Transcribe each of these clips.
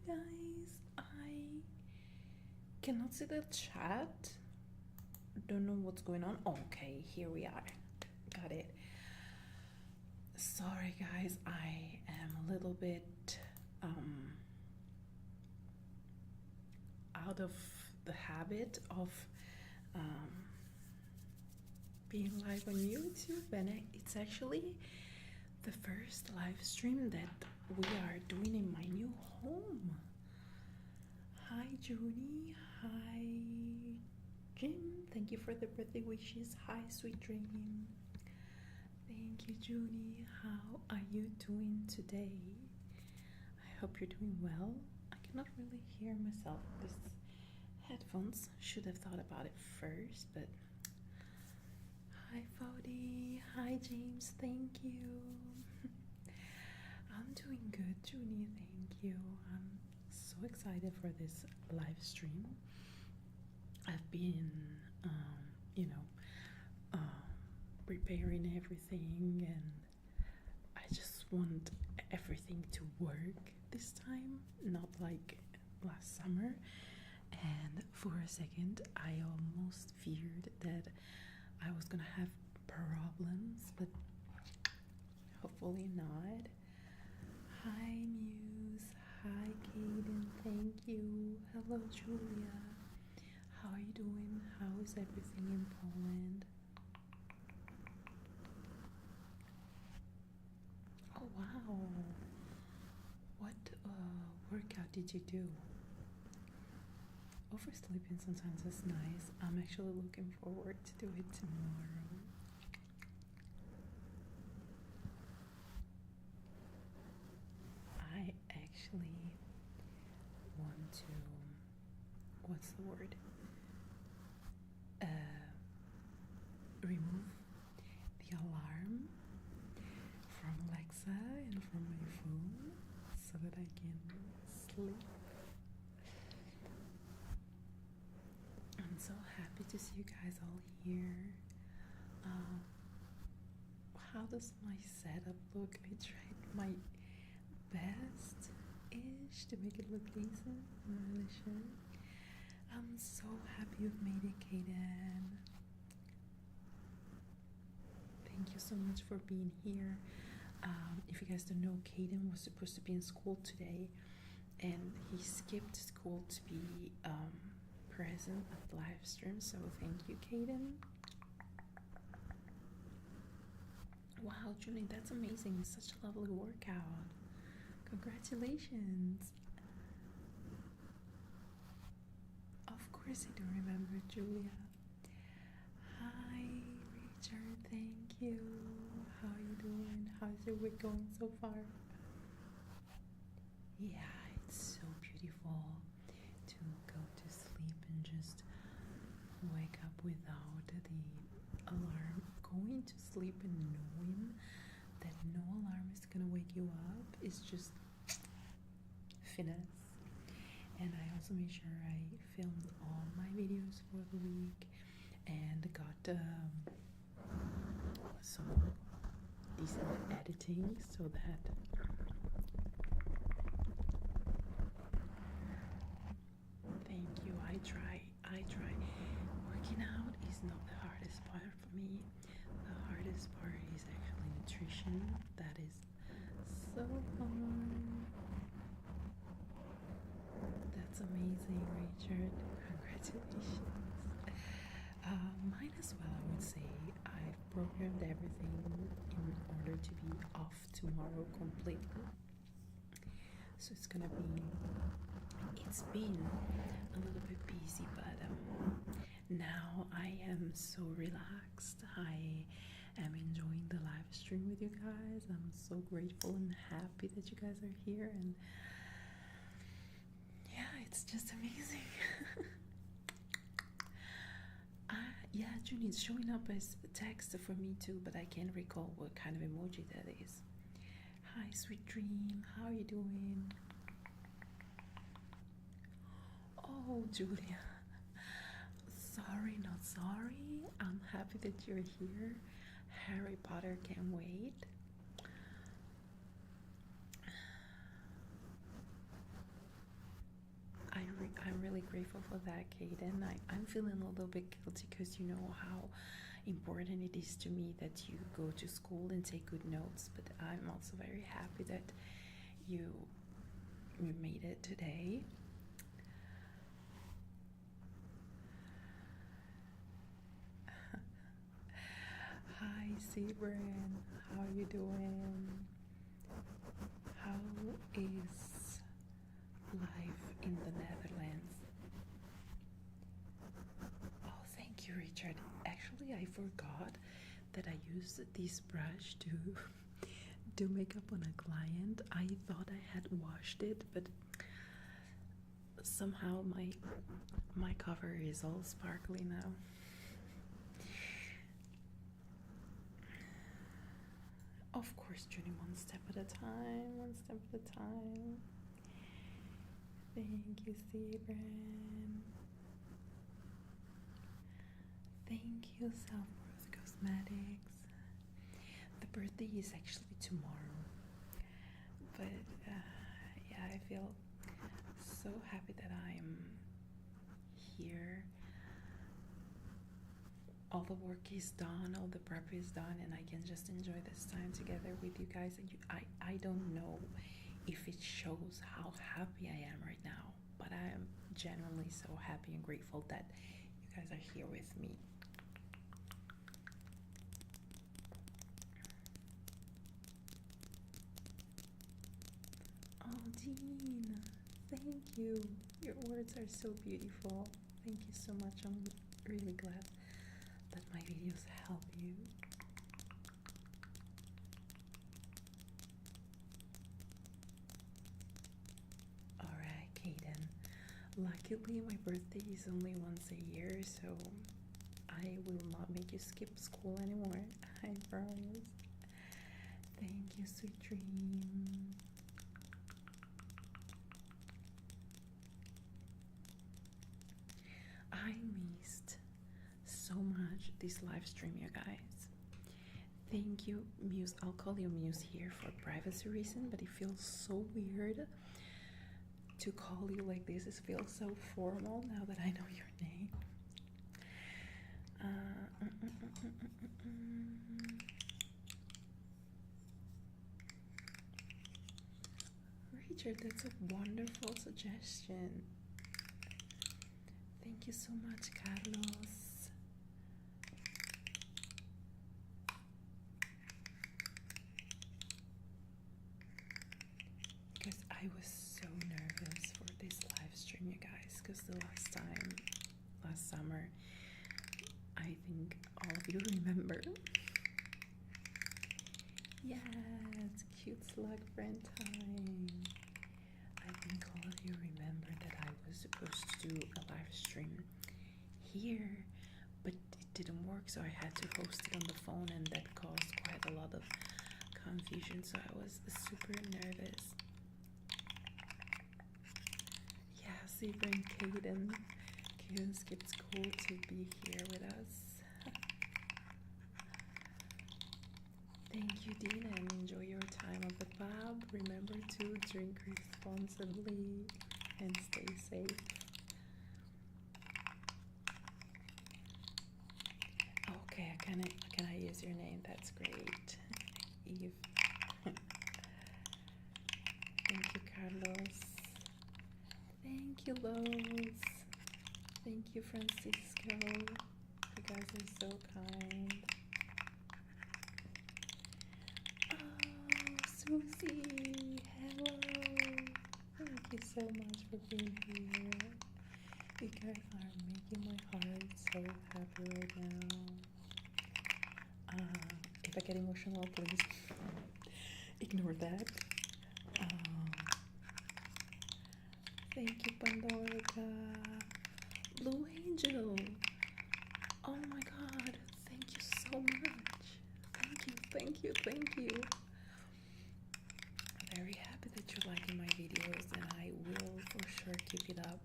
guys. I cannot see the chat. Don't know what's going on. Okay, here we are. Got it. Sorry, guys. I am a little bit out of the habit of being live on YouTube, and it's actually the first live stream that we are doing in my new home. Hi Junie, hi Jim, thank you for the birthday wishes. Hi sweet dream. Thank you Junie. How are you doing today? I hope you're doing well. I cannot really hear myself. These headphones, should have thought about it first, but hi Fody, hi James, thank you. I'm doing good, Junie, thank you. I'm so excited for this live stream. I've been, preparing everything, and I just want everything to work this time, not like last summer. And for a second, I almost feared that I was gonna have problems, but hopefully not. Hi Muse, hi Kaden, thank you. Hello Julia, how are you doing? How is everything in Poland? Oh wow, what workout did you do? Oversleeping sometimes is nice. I'm actually looking forward to do it tomorrow. I actually want to, what's the word? Remove the alarm from Alexa and from my phone so that I can sleep. I'm so happy to see you guys all here. How does my setup look? I tried my best-ish to make it look decent. I'm not really sure. I'm so happy you've made it, Kaden. Thank you so much for being here. If you guys don't know, Kaden was supposed to be in school today, and he skipped school to be present at the live stream, so thank you, Kaden. Wow, Julie, that's amazing. It's such a lovely workout. Congratulations. Of course I do remember, Julia. Hi, Richard, thank you. How are you doing? How's your week going so far? Yeah, it's so beautiful to go to sleep and just wake up without the alarm. Going to sleep and knowing that no alarm is gonna wake you up is just finesse. And I also made sure I filmed all my videos for the week and got some decent editing so that thank you. I try. Working out is not the hardest part for me. The hardest part is actually nutrition. That is so fun. That's amazing, Richard. Congratulations. Mine as well, I would say. I've programmed everything in order to be off tomorrow completely. So it's been a little bit busy, but now I am so relaxed. I am enjoying the live stream with you guys. I'm so grateful and happy that you guys are here, and yeah, it's just amazing. Yeah, Junie, it's showing up as text for me too, but I can't recall what kind of emoji that is. Hi, sweet dream, how are you doing? Oh, Julia. Sorry, not sorry. I'm happy that you're here. Harry Potter can't wait. I'm really grateful for that, Kaden. I'm feeling a little bit guilty because you know how important it is to me that you go to school and take good notes, but I'm also very happy that you made it today. Hi, Sebrin. How you doing? How is life in the Netherlands? Oh, thank you, Richard. Actually, I forgot that I used this brush to do makeup on a client. I thought I had washed it, but somehow my cover is all sparkly now. Of course, Judy, one step at a time, one step at a time. Thank you, Sebren. Thank you, Self-Worth Cosmetics. The birthday is actually tomorrow, but yeah, I feel so happy that I'm here. All the work is done, all the prep is done, and I can just enjoy this time together with you guys. And I don't know if it shows how happy I am right now, but I am genuinely so happy and grateful that you guys are here with me. Oh, Dean, thank you. Your words are so beautiful. Thank you so much. I'm really glad that my videos help you. Alright, Kaden. Luckily, my birthday is only once a year, so I will not make you skip school anymore. I promise. Thank you, sweet dream. I missed so much this live stream, you guys. Thank you, Muse. I'll call you Muse here for privacy reason, but it feels so weird to call you like this. It feels so formal now that I know your name. Richard, that's a wonderful suggestion. Thank you so much, Carlos. Because I was so nervous for this live stream, you guys, because the last summer, I think all of you remember. Yeah, it's cute slug friend time. I think all of you remember that I was supposed to do a live stream here, but it didn't work, so I had to host it on the phone, and that caused quite a lot of confusion, so I was super nervous. Yeah, Zebra and Kaden skipped school to be here with us. Thank you, Dina, and enjoy your time at the pub. Remember to drink responsibly and stay safe. Okay, can I use your name? That's great. Eve. Thank you, Carlos. Thank you, Lowe's. Thank you, Francisco. You guys are so kind. Susie, hello. Thank you so much for being here. You guys are making my heart so happy right now. If I get emotional, please ignore that. Thank you, Pandorica. Blue Angel. Oh my God. Thank you so much. Thank you. Very happy that you're liking my videos, and I will for sure keep it up.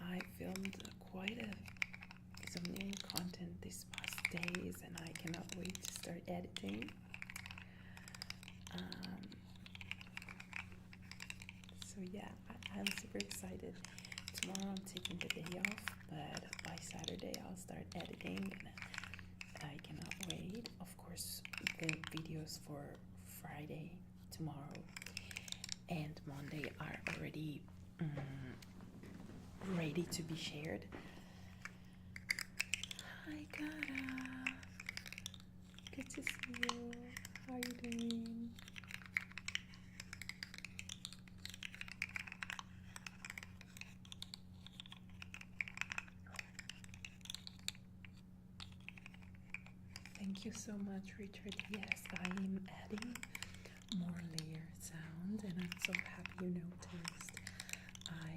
I filmed some new content this past days, and I cannot wait to start editing. So yeah, I'm super excited tomorrow I'm taking the day off, but by Saturday I'll start editing and I cannot wait. Of course, the videos for Friday, tomorrow, and Monday are already ready to be shared. Hi, Gara. Good to see you. How are you doing? Thank you so much, Richard. Yes, I am adding more layered sound, and I'm so happy you noticed. I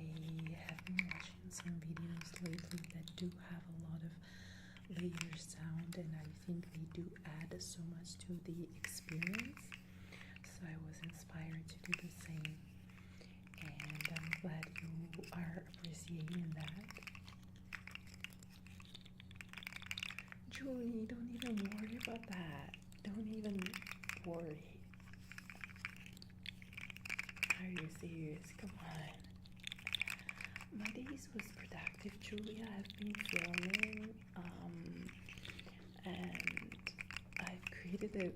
have been watching some videos lately that do have a lot of layered sound, and I think they do add so much to the experience. So I was inspired to do the same, and I'm glad you are appreciating that. Julie, don't even worry about that. Don't even worry. Are you serious? Come on. My days was productive, Julia. I've been filming, and I've created a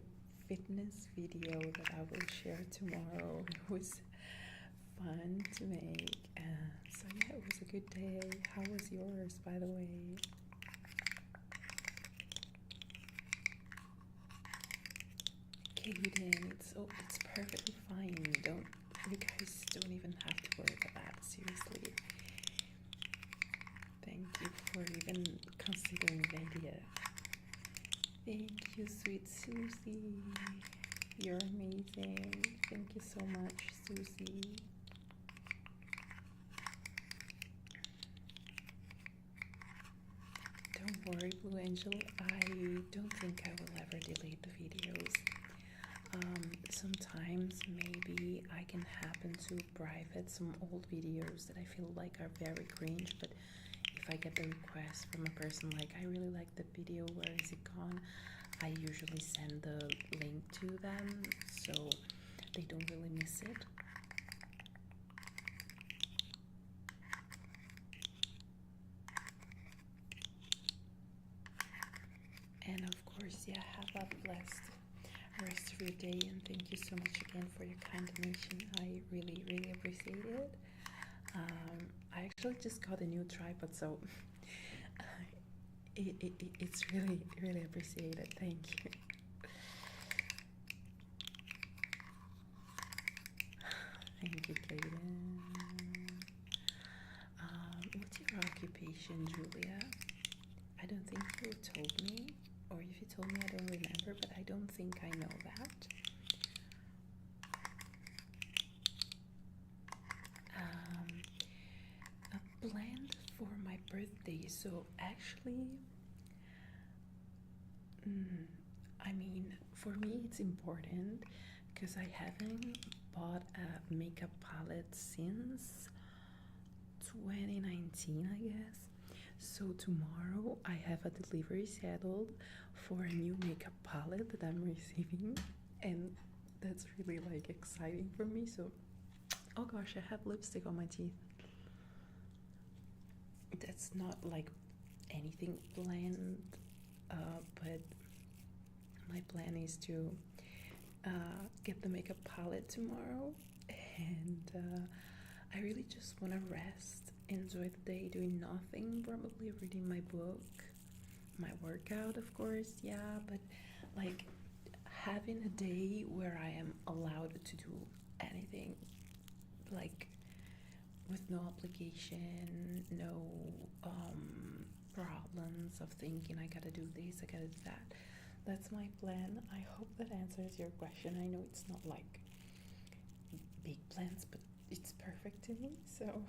fitness video that I will share tomorrow. It was fun to make. So yeah, it was a good day. How was yours, by the way? Kaden, it's perfectly fine. You guys don't even have to worry about that. Seriously. Thank you for even considering the idea. Thank you, sweet Susie. You're amazing. Thank you so much, Susie. Don't worry, Blue Angel. I don't think I will ever delete the videos. Sometimes maybe I can happen to private some old videos that I feel like are very cringe, but if I get the request from a person like, I really like the video, where is it gone? I usually send the link to them so they don't really miss it. And of course, yeah, have a blessed rest of your day, and thank you so much again for your kind donation. I really, really appreciate it. I actually just got a new tripod, so it's really, really appreciated. Thank you. Thank you, Kaden. What's your occupation, Julia? I don't think you told me, or if you told me, I don't remember, but I don't think I know that. A plan for my birthday. So actually, I mean, for me it's important because I haven't bought a makeup palette since 2019, I guess. So tomorrow I have a delivery scheduled for a new makeup palette that I'm receiving, and that's really like exciting for me. So, oh gosh, I have lipstick on my teeth. That's not like anything planned, but my plan is to get the makeup palette tomorrow, and I really just want to rest, enjoy the day doing nothing, probably reading my book, my workout, of course, yeah, but like having a day where I am allowed to do anything, like with no obligation, no problems of thinking I gotta do this, I gotta do that. That's my plan. I hope that answers your question. I know it's not like big plans, but it's perfect to me, so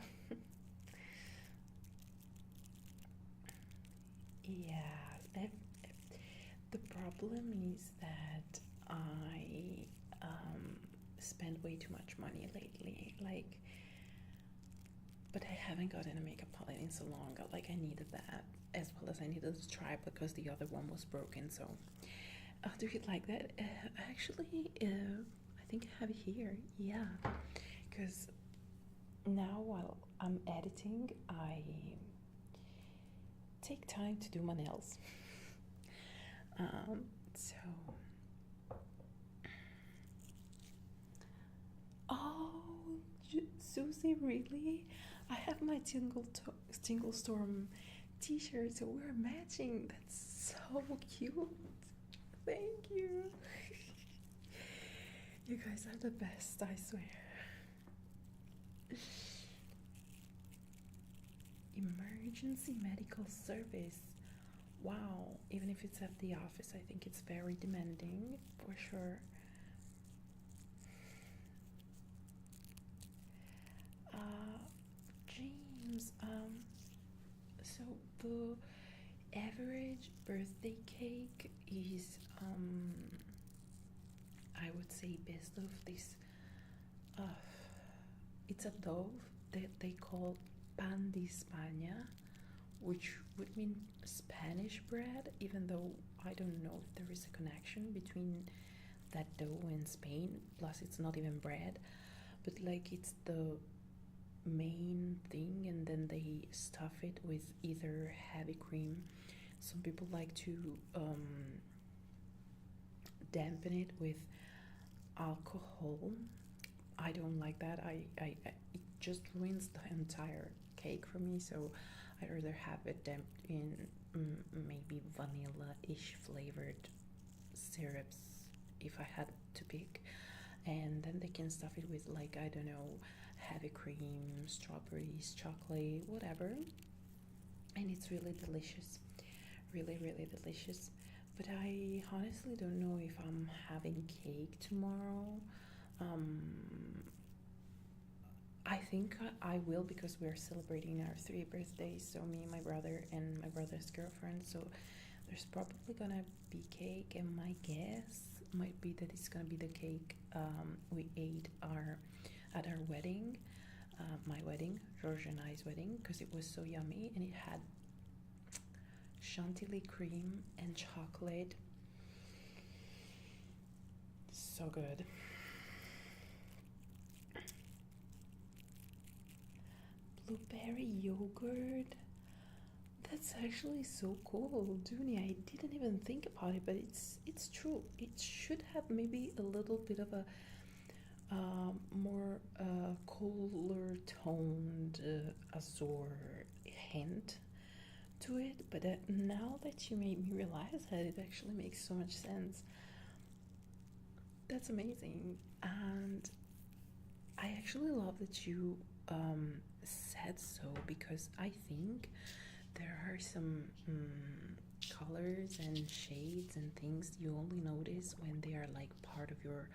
yeah. The problem is that I spend way too much money lately, like, but I haven't gotten a makeup palette in so long. Like, I needed that, as well as I needed to try because the other one was broken. So do you like that? Actually, I think I have it here. Yeah, because now while I'm editing, I take time to do my nails. So, oh, Susie, really? I have my Tinglestorm t-shirt, so we're matching. That's so cute. Thank you. You guys are the best, I swear. Emergency medical service. Wow, even if it's at the office, I think it's very demanding for sure. James, so the average birthday cake is, I would say, based of this, it's a dove that they call pan de España, which would mean Spanish bread, even though I don't know if there is a connection between that dough and Spain. Plus, it's not even bread, but like it's the main thing, and then they stuff it with either heavy cream. Some people like to dampen it with alcohol. I don't like that. It just ruins the entire cake for me, so I'd rather have it damped in maybe vanilla-ish flavored syrups if I had to pick. And then they can stuff it with, like, I don't know, heavy cream, strawberries, chocolate, whatever. And it's really delicious. Really, really delicious. But I honestly don't know if I'm having cake tomorrow. I think I will, because we're celebrating our 3 birthdays. So me, my brother, and my brother's girlfriend. So there's probably gonna be cake, and my guess might be that it's gonna be the cake we ate at our wedding, my wedding, George and I's wedding, because it was so yummy, and it had chantilly cream and chocolate. So good. Blueberry yogurt. That's actually so cool, Dooney. I didn't even think about it, but it's true. It should have maybe a little bit of a more cooler toned azure hint to it, but now that you made me realize that, it actually makes so much sense. That's amazing. And I actually love that you said so, because I think there are some colors and shades and things you only notice when they are like part of your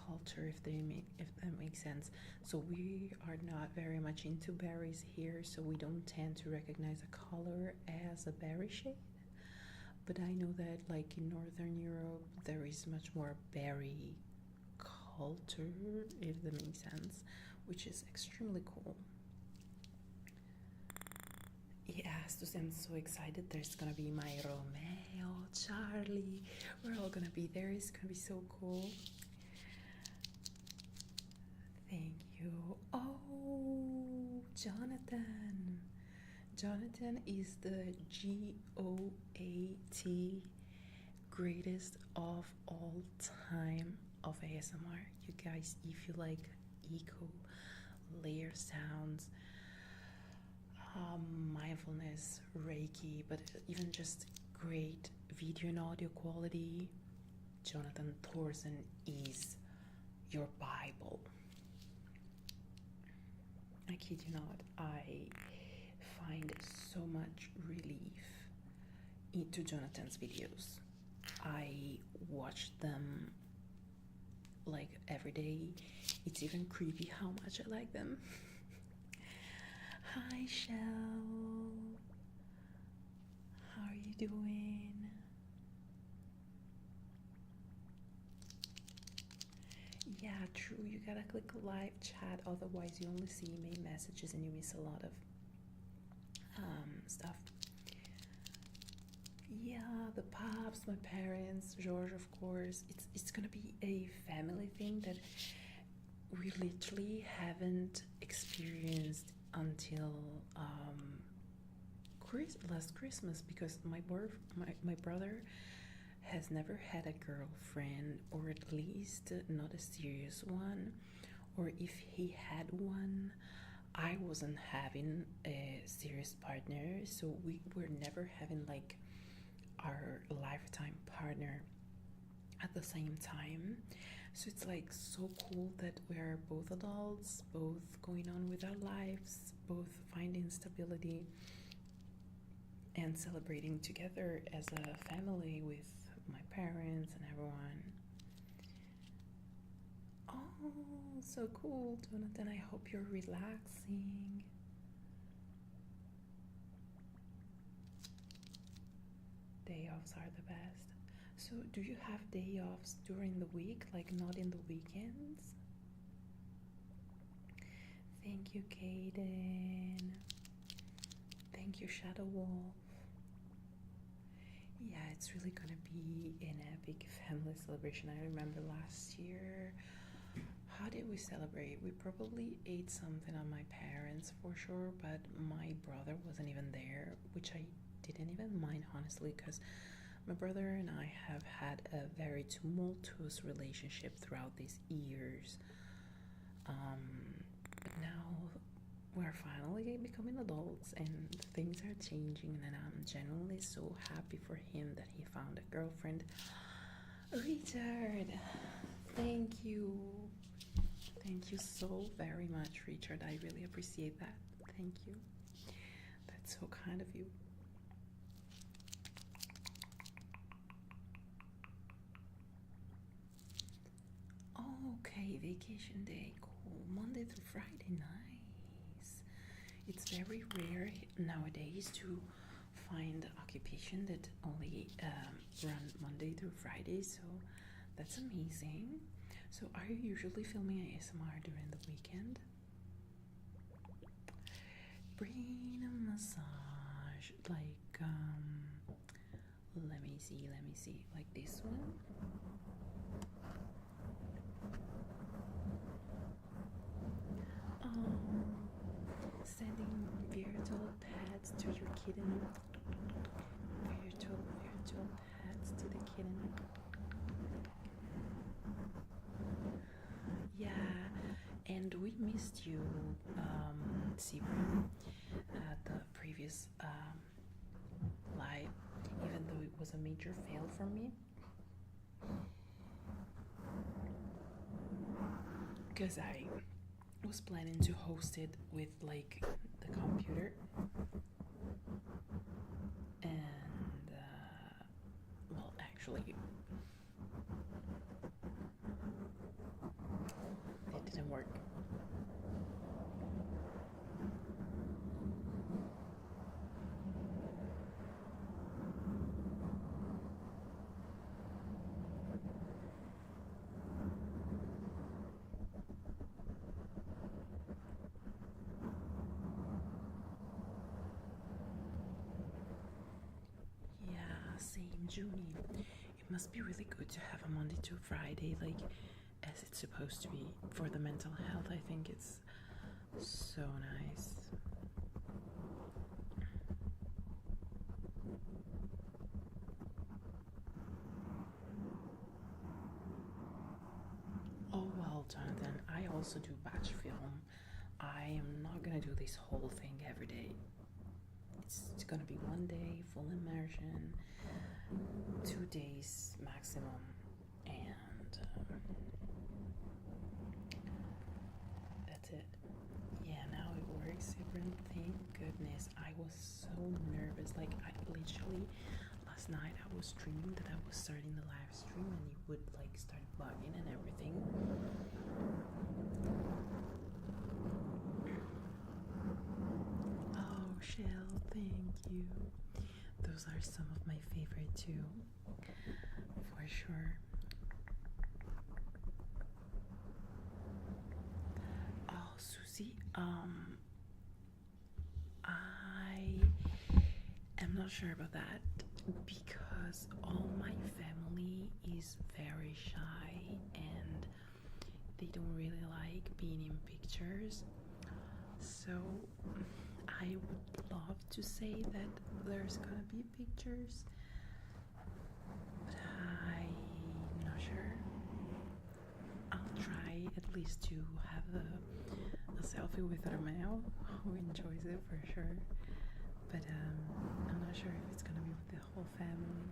culture, if that makes sense. So we are not very much into berries here, so we don't tend to recognize a color as a berry shade. But I know that, like, in Northern Europe, there is much more berry culture, if that makes sense, which is extremely cool. Yes, I'm so excited. There's gonna be my Romeo, Charlie. We're all gonna be there. It's gonna be so cool. Thank you. Oh, Jonathan. Jonathan is the GOAT, greatest of all time of ASMR. You guys, if you like eco, layer sounds, mindfulness, Reiki, but even just great video and audio quality, Jonathan Thorson is your Bible. I kid you not, I find so much relief into Jonathan's videos. I watch them like every day. It's even creepy how much I like them. Hi, Shell. How are you doing? Yeah, true. You gotta click live chat, otherwise you only see main messages and you miss a lot of stuff. Yeah, the pops, my parents, George, of course. It's gonna be a family thing that we literally haven't experienced until last Christmas, because my brother has never had a girlfriend, or at least not a serious one, or if he had one, I wasn't having a serious partner, so we were never having like our lifetime partner at the same time. So it's like so cool that we're both adults, both going on with our lives, both finding stability and celebrating together as a family with my parents and everyone. Oh, so cool, Jonathan. I hope you're relaxing. Day offs are the best. So, do you have day offs during the week, like not in the weekends? Thank you, Kaden. Thank you, Shadow Wolf. Yeah, it's really gonna be an epic family celebration. I remember last year, how did we celebrate? We probably ate something on my parents for sure, but my brother wasn't even there, which I didn't even mind, honestly, because my brother and I have had a very tumultuous relationship throughout these years. But now we're finally becoming adults and things are changing, and I'm genuinely so happy for him that he found a girlfriend. Richard, thank you. Thank you so very much, Richard. I really appreciate that. Thank you. That's so kind of you. Okay, vacation day. Cool. Monday through Friday. Nice. It's very rare nowadays to find occupation that only run Monday through Friday, so that's amazing. So are you usually filming ASMR during the weekend? Brain massage, like let me see, like this one. Sending virtual pets to your kitten. Virtual pets to the kitten. Yeah, and we missed you, Sibra, at the previous live, even though it was a major fail for me. Because I was planning to host it with like the computer, and well, actually it didn't work. Same, Junie. It must be really good to have a Monday to Friday, like as it's supposed to be for the mental health. I think it's so nice. Oh well, Jonathan, I also do batch film. I am not gonna do this whole thing every day. It's gonna be one day full immersion, 2 days maximum, and that's it. Yeah, now it works. Thank goodness. I was so nervous. Like, I literally last night I was streaming that I was starting the live stream, and it would like start bugging and everything. Oh, Shell, thank you. Those are some of my favorite too, for sure. Oh, Susie, I am not sure about that because all my family is very shy and they don't really like being in pictures. So I would love to say that there's gonna be pictures, but I'm not sure. I'll try at least to have a selfie with Romeo, who enjoys it for sure. But I'm not sure if it's gonna be with the whole family.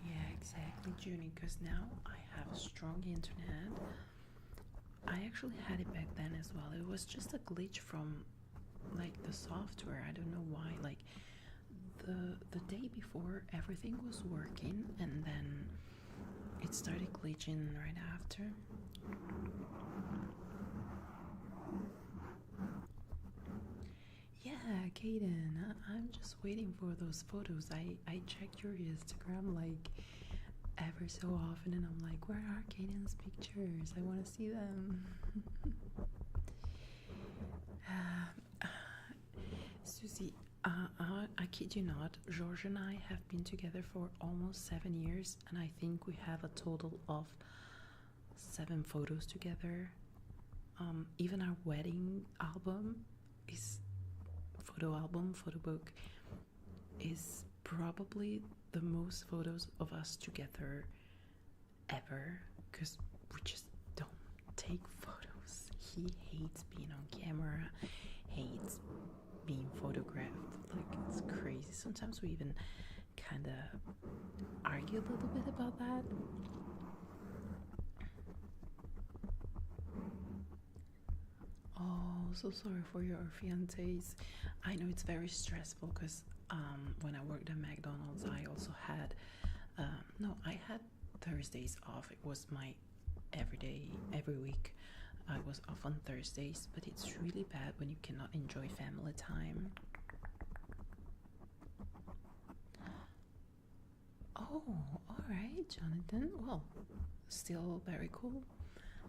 Yeah, exactly, Junie, because now I have a strong internet. I actually had it back then as well. It was just a glitch from like the software. I don't know why. Like the day before everything was working and then it started glitching right after. Yeah, Kaden, I'm just waiting for those photos. I check your Instagram like ever so often and I'm like, where are Kaden's pictures? I want to see them. Susie, I kid you not, George and I have been together for almost 7 years, and I think we have a total of 7 photos together. Even our wedding album is photo book is probably the most photos of us together ever, because we just don't take photos. He hates being on camera, hates being photographed. Like, it's crazy. Sometimes we even kind of argue a little bit about that. Oh, so sorry for your fiancés. I know it's very stressful because when I worked at McDonald's, I also had I had Thursdays off. It was my every week. I was off on Thursdays, but it's really bad when you cannot enjoy family time. Oh, all right, Jonathan. Well, still very cool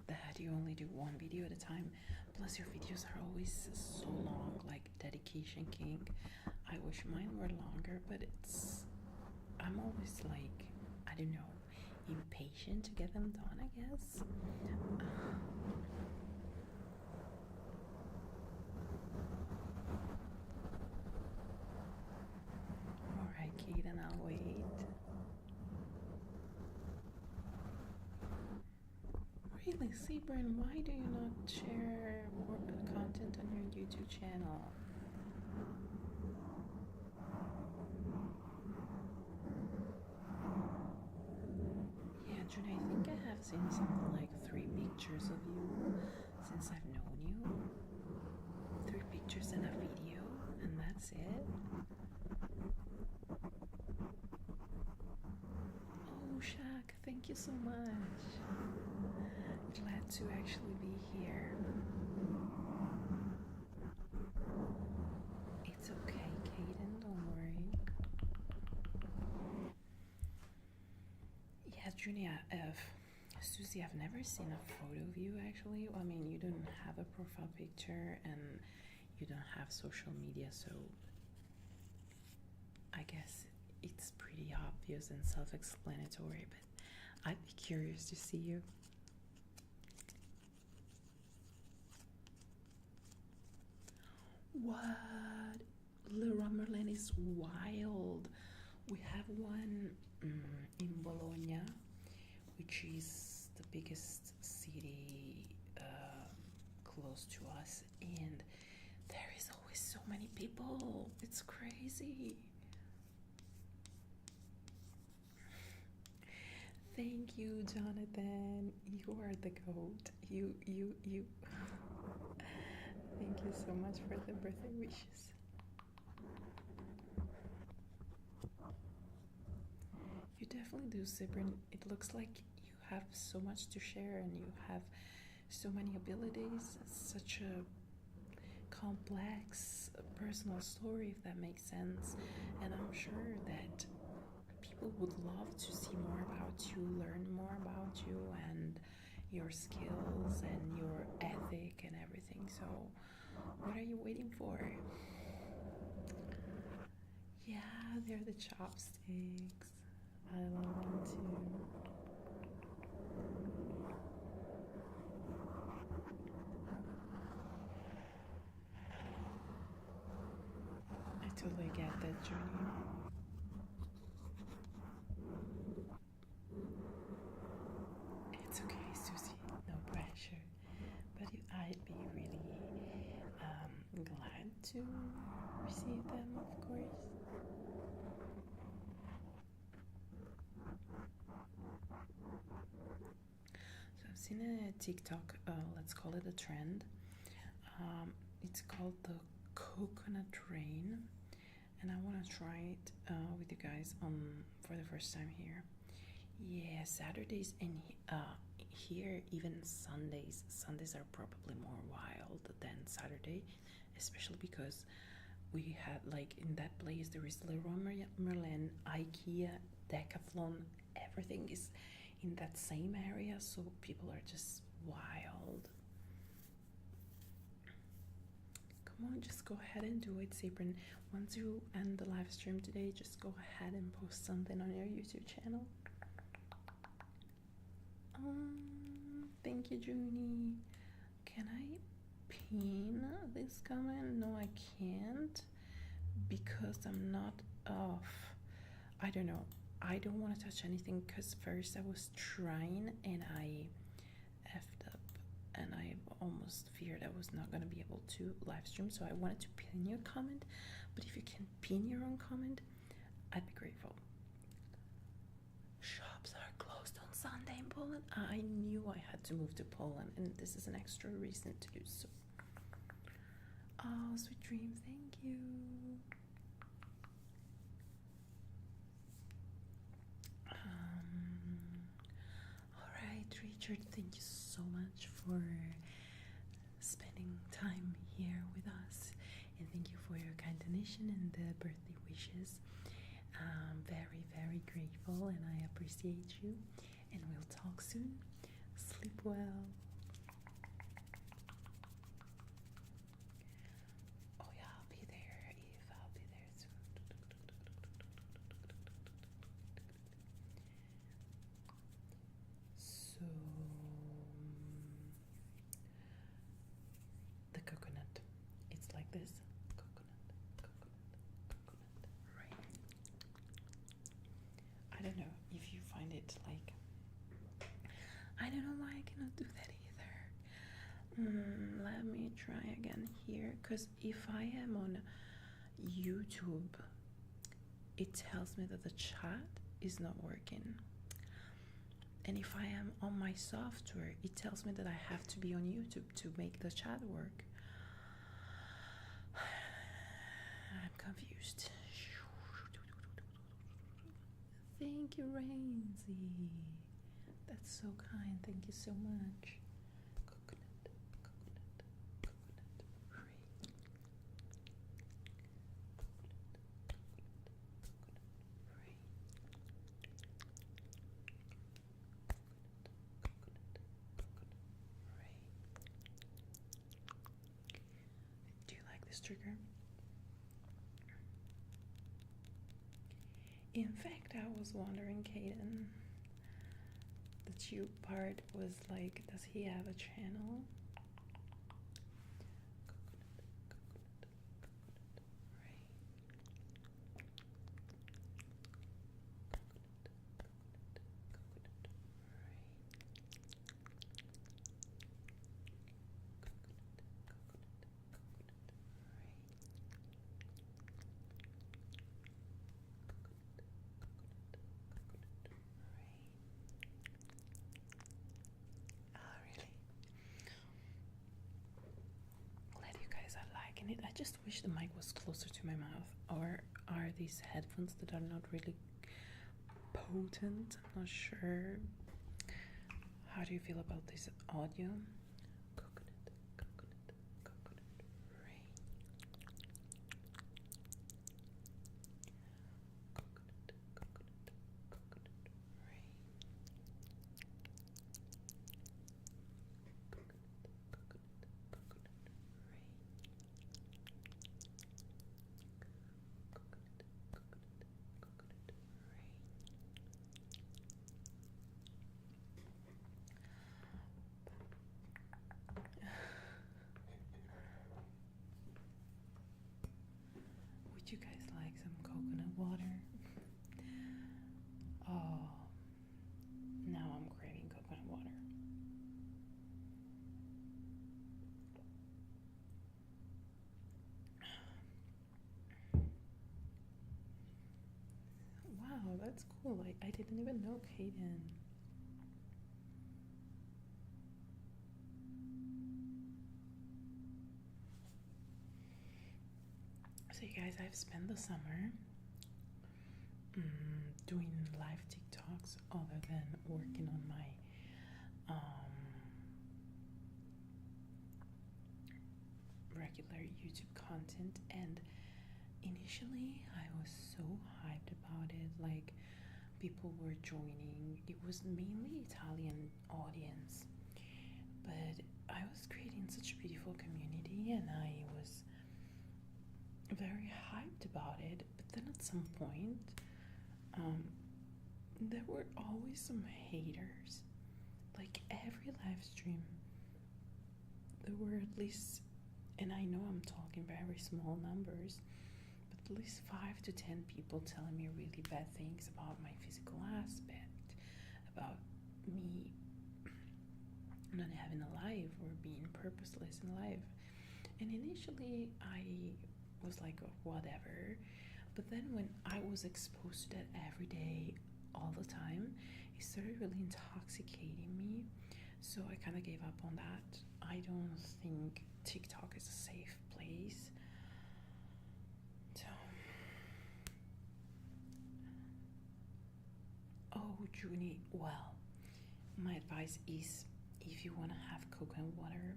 that you only do one video at a time. Plus, your videos are always so long, like Dedication King. I wish mine were longer, but I'm always like, I don't know, impatient to get them done, I guess. Alright, Kate, and I'll wait. Really, Sebrin, why do you not share more content on your YouTube channel? Yeah, June, I think I have seen something like 3 pictures of you since I've known you. 3 pictures and a video, and that's it. Oh, Shaq, thank you so much. Glad to actually be here. It's okay, Kaden, don't worry. Yeah, Junia, Susie, I've never seen a photo of you actually. I mean, you don't have a profile picture and you don't have social media, so I guess it's pretty obvious and self-explanatory, but I'd be curious to see you. What? Leroy Merlin is wild. We have one in Bologna, which is the biggest city close to us, and there is always so many people. It's crazy. Thank you, Jonathan. You are the goat. You. Thank you so much for the birthday wishes. You definitely do, Sibrin. It looks like you have so much to share and you have so many abilities. It's such a complex personal story, if that makes sense. And I'm sure that people would love to see more about you, learn more about you and your skills and your ethic and everything. So what are you waiting for? Yeah, they're the chopsticks. I love them too. I totally get that, Junie. It's okay, Susie, no pressure. But I'd be really glad to receive them, of course. So I've seen a TikTok, let's call it a trend. It's called the coconut rain, and I want to try it with you guys for the first time here. Yeah, Saturdays and here even Sundays. Sundays are probably more wild than Saturday, especially because we had, like, in that place there is Leroy Merlin, IKEA, Decathlon. Everything is in that same area, so people are just wild. Come on, just go ahead and do it, Sabrin. Once you end the live stream today, just go ahead and post something on your YouTube channel. Thank you, Junie. Can I pin this comment? No, I can't because I'm not off. I don't know. I don't want to touch anything because first I was trying and I effed up and I almost feared I was not going to be able to live stream, so I wanted to pin your comment. But if you can pin your own comment, I'd be grateful. Shops are closed on Sunday in Poland. I knew I had to move to Poland, and this is an extra reason to do so. Oh, sweet dreams, thank you. Alright, Richard, thank you so much for spending time here with us, and thank you for your kind donation and the birthday wishes. I'm very, very grateful, and I appreciate you, and we'll talk soon. Sleep well. Oh yeah, I'll be there, Eve. I'll be there soon. So the coconut, it's like this. I don't know if you find it like, I don't know why I cannot do that either. Let me try again here, because if I am on YouTube, it tells me that the chat is not working. And if I am on my software, it tells me that I have to be on YouTube to make the chat work. I'm confused. Thank you, Rainsy. That's so kind. Thank you so much. Coconut, coconut, coconut, rain. Do you like this trigger? In fact, I was wondering, Kaden, the tube part was like, does he have a channel? It. I just wish the mic was closer to my mouth. Or are these headphones that are not really potent? I'm not sure. How do you feel about this audio? Coconut, coconut, coconut, rain. Coconut, coconut, coconut, rain. water. Oh, now I'm craving coconut water. Wow, that's cool. I didn't even know Kaden. So you guys, I've spent the summer doing live TikToks other than working on my regular YouTube content. And initially I was so hyped about it, like people were joining. It was mainly Italian audience, but I was creating such a beautiful community and I was very hyped about it. But then at some point there were always some haters. Like every live stream there were at least, and I know I'm talking very small numbers, but at least 5 to 10 people telling me really bad things about my physical aspect, about me not having a life or being purposeless in life. And initially I was like, oh, whatever. But then when I was exposed to that every day, all the time, it started really intoxicating me. So I kind of gave up on that. I don't think TikTok is a safe place. So, oh, Junie, well, my advice is if you want to have coconut water,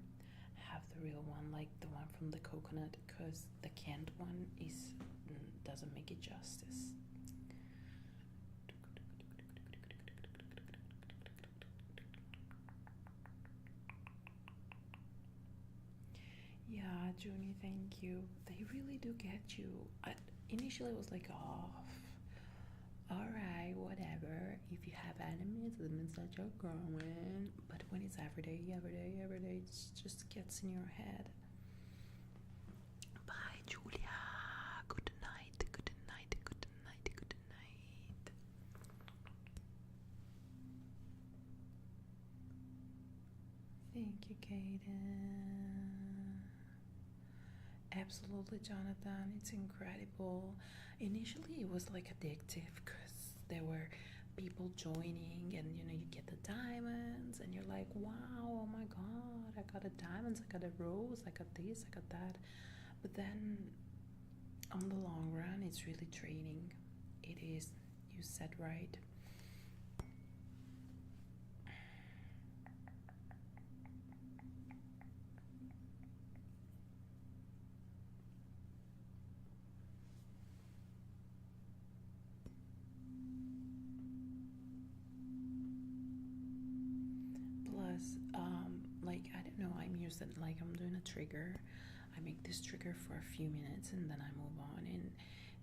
have the real one, like the one from the coconut, because the canned one doesn't make it justice. Yeah, Junie, thank you. They really do get you. Initially, I was like, oh, alright, whatever. If you have enemies, it means that you're growing. But when it's every day, it just gets in your head. Bye, Julia. Good night, good night, good night, good night. Thank you, Kaden. Absolutely, Jonathan. It's incredible. Initially, it was like addictive because there were people joining, and you get the diamonds, and you're like, wow, oh my god, I got a diamonds, I got a rose, I got this, I got that. But then, on the long run, it's really draining. It is. You said right. Like I don't know, I'm used to, like, I'm doing a trigger. I make this trigger for a few minutes and then I move on. And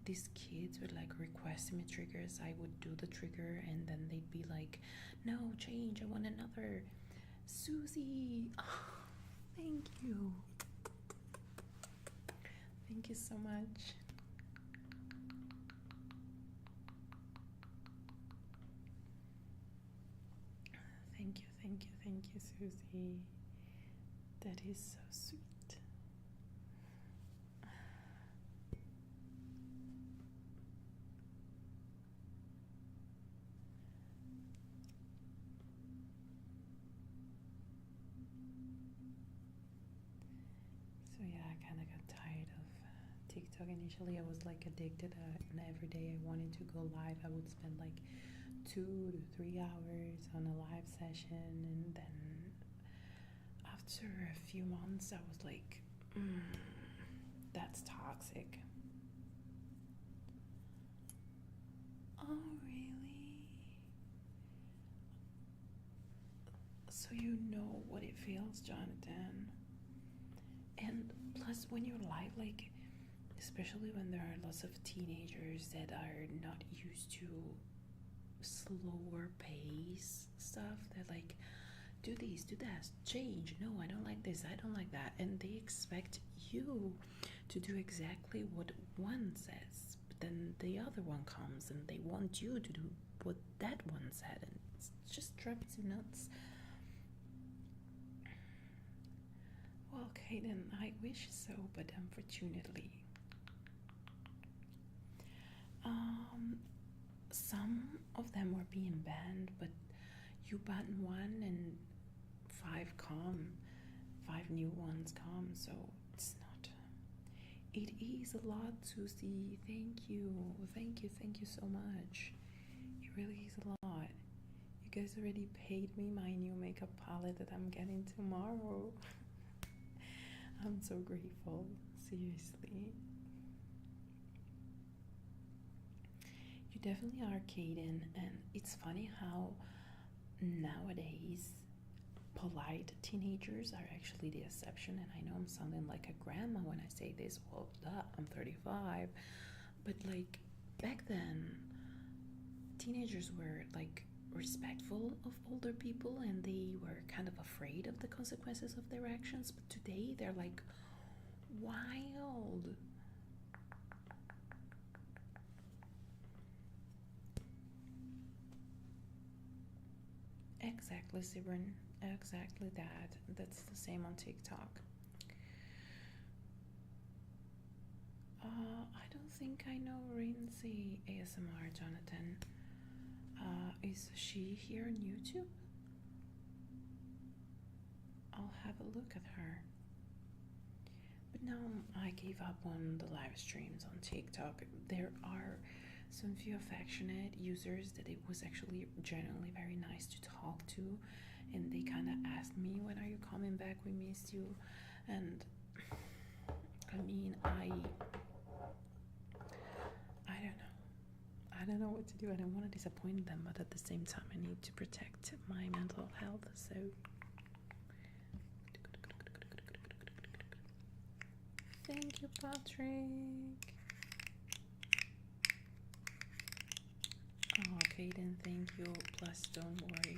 these kids would like request me triggers. I would do the trigger and then they'd be like, no, change, I want another. Susie, oh, thank you. Thank you so much. Thank you, Susie. That is so sweet. So yeah, I kind of got tired of TikTok. Initially, I was like addicted, and every day I wanted to go live. I would spend like 2 to 3 hours on a live session, and then after a few months I was like, that's toxic. Oh really? So you know what it feels, Jonathan. And plus when you're live, like especially when there are lots of teenagers that are not used to slower pace stuff, they're like, do this, do that, change, no, I don't like this, I don't like that, and they expect you to do exactly what one says, but then the other one comes and they want you to do what that one said, and it just drives you nuts. Well, Kaden, I wish so, but unfortunately, some of them were being banned, but you ban one and five new ones come, so it's not. It is a lot, Susie. Thank you so much. It really is a lot. You guys already paid me my new makeup palette that I'm getting tomorrow. I'm so grateful, seriously. You definitely are, Kaden, and it's funny how nowadays polite teenagers are actually the exception. And I know I'm sounding like a grandma when I say this. Well, I'm 35, but like back then, teenagers were like respectful of older people and they were kind of afraid of the consequences of their actions. But today they're like wild. Exactly, Sibrin. Exactly that. That's the same on TikTok. I don't think I know Rinsey ASMR, Jonathan. Is she here on YouTube? I'll have a look at her. But no, I gave up on the live streams on TikTok. There are some few affectionate users that it was actually genuinely very nice to talk to, and they kind of asked me, when are you coming back, we missed you. And I mean, I don't know what to do. I don't want to disappoint them, but at the same time I need to protect my mental health. So thank you, Patrick. Oh, Kaden, thank you. Plus, don't worry.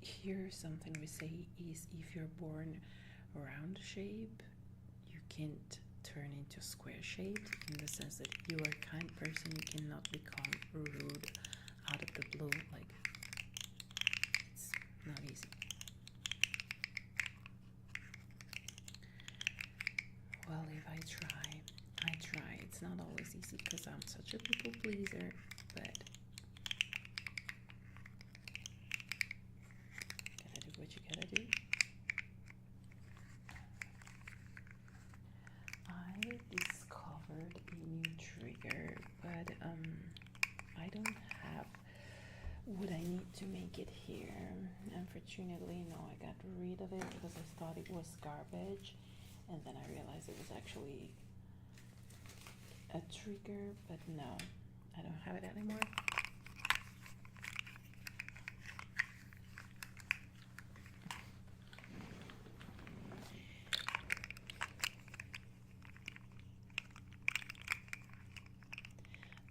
Here something we say is, if you're born round shape, you can't turn into square shaped, in the sense that you are a kind person, you cannot become rude out of the blue. Like, it's not easy. Well, if I try. It's not always easy because I'm such a people pleaser, but gotta do what you gotta do. I discovered a new trigger, but I don't have what I need to make it here. Unfortunately, no, I got rid of it because I thought it was garbage, and then I realized it was actually a trigger, but no, I don't have it anymore.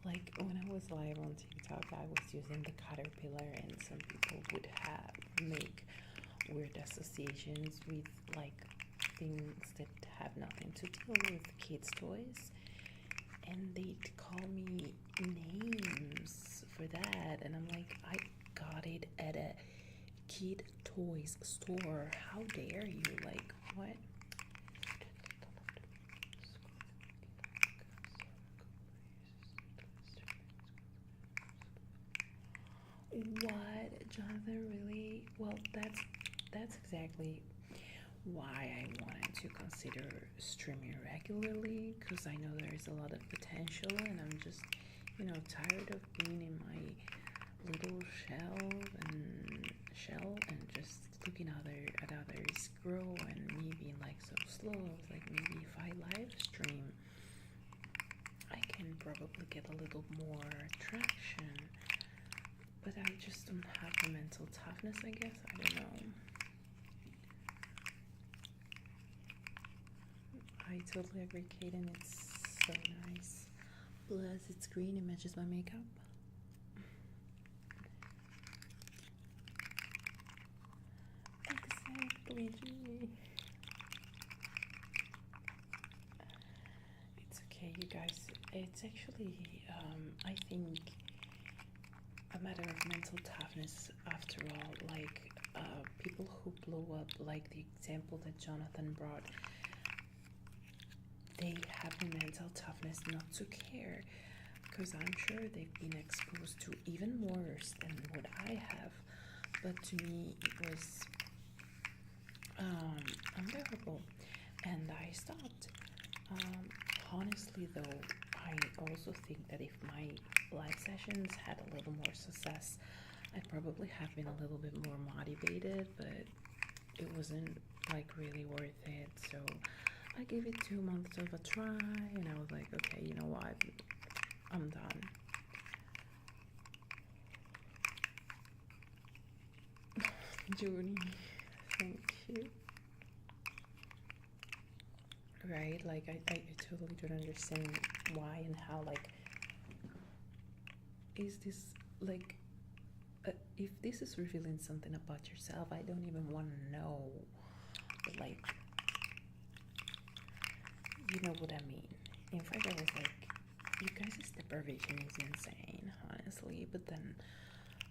Like when I was live on TikTok, I was using the caterpillar, and some people would make weird associations with like things that have nothing to do with kids' toys. And they'd call me names for that, and I'm like, I got it at a kid toys store. How dare you? Like, what? What, Jonathan? Really? Well, that's exactly why I wanted to consider streaming regularly, because I know there's a lot of potential, and I'm just, tired of being in my little shell and just looking at others grow, and me being like so slow. I was like, maybe if I live stream, I can probably get a little more traction, but I just don't have the mental toughness, I guess. I don't know. I totally agree, Kaden. It's so nice. Plus, it's green. It matches my makeup. Exactly, Julie. It's okay, you guys. guys, it's actually, I think, a matter of mental toughness after all. Like, people who blow up, like the example that Jonathan brought, they have the mental toughness not to care, because I'm sure they've been exposed to even worse than what I have. But to me, it was unbearable, and I stopped. Honestly, though, I also think that if my live sessions had a little more success, I'd probably have been a little bit more motivated, but it wasn't like really worth it. So I gave it 2 months of a try, and I was like, okay, you know what? I'm done. Junie, thank you. Right? Like, I totally don't understand why and how. Like, is this like, if this is revealing something about yourself, I don't even want to know. But, like, you know what I mean. In fact, I was like, you guys' deprivation is insane, honestly. But then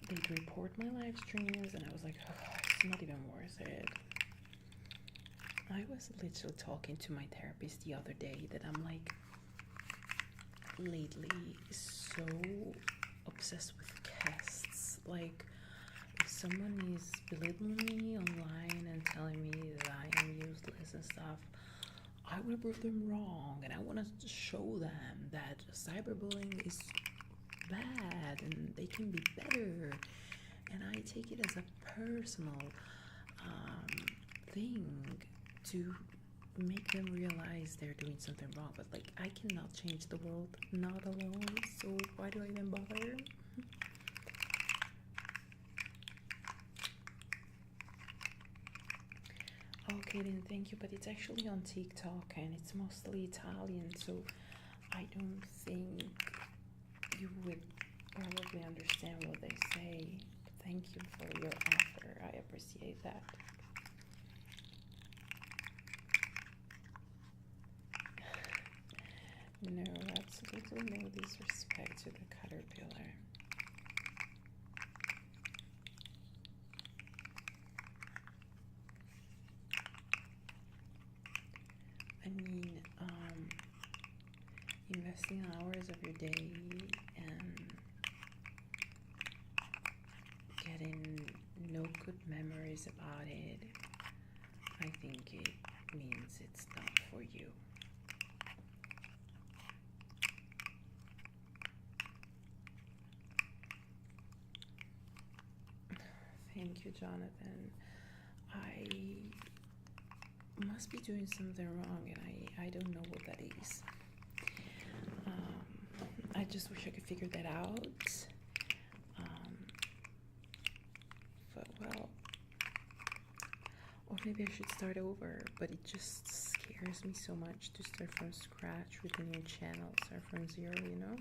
they'd report my live streams, and I was like, oh, it's not even worth it. I was literally talking to my therapist the other day that I'm like, lately so obsessed with guests. Like, if someone is belittling me online and telling me that I am useless and stuff, I want to prove them wrong, and I want to show them that cyberbullying is bad and they can be better. And I take it as a personal thing to make them realize they're doing something wrong. But, like, I cannot change the world, not alone, so why do I even bother? Okay, then, thank you, but it's actually on TikTok and it's mostly Italian, so I don't think you would probably understand what they say. Thank you for your offer, I appreciate that. No, absolutely no disrespect to the caterpillar. I mean, investing hours of your day and getting no good memories about it, I think it means it's not for you. Thank you, Jonathan. I must be doing something wrong, and I don't know what that is. I just wish I could figure that out. But, well, or maybe I should start over, but it just scares me so much to start from scratch with a new channel, start from zero, you know?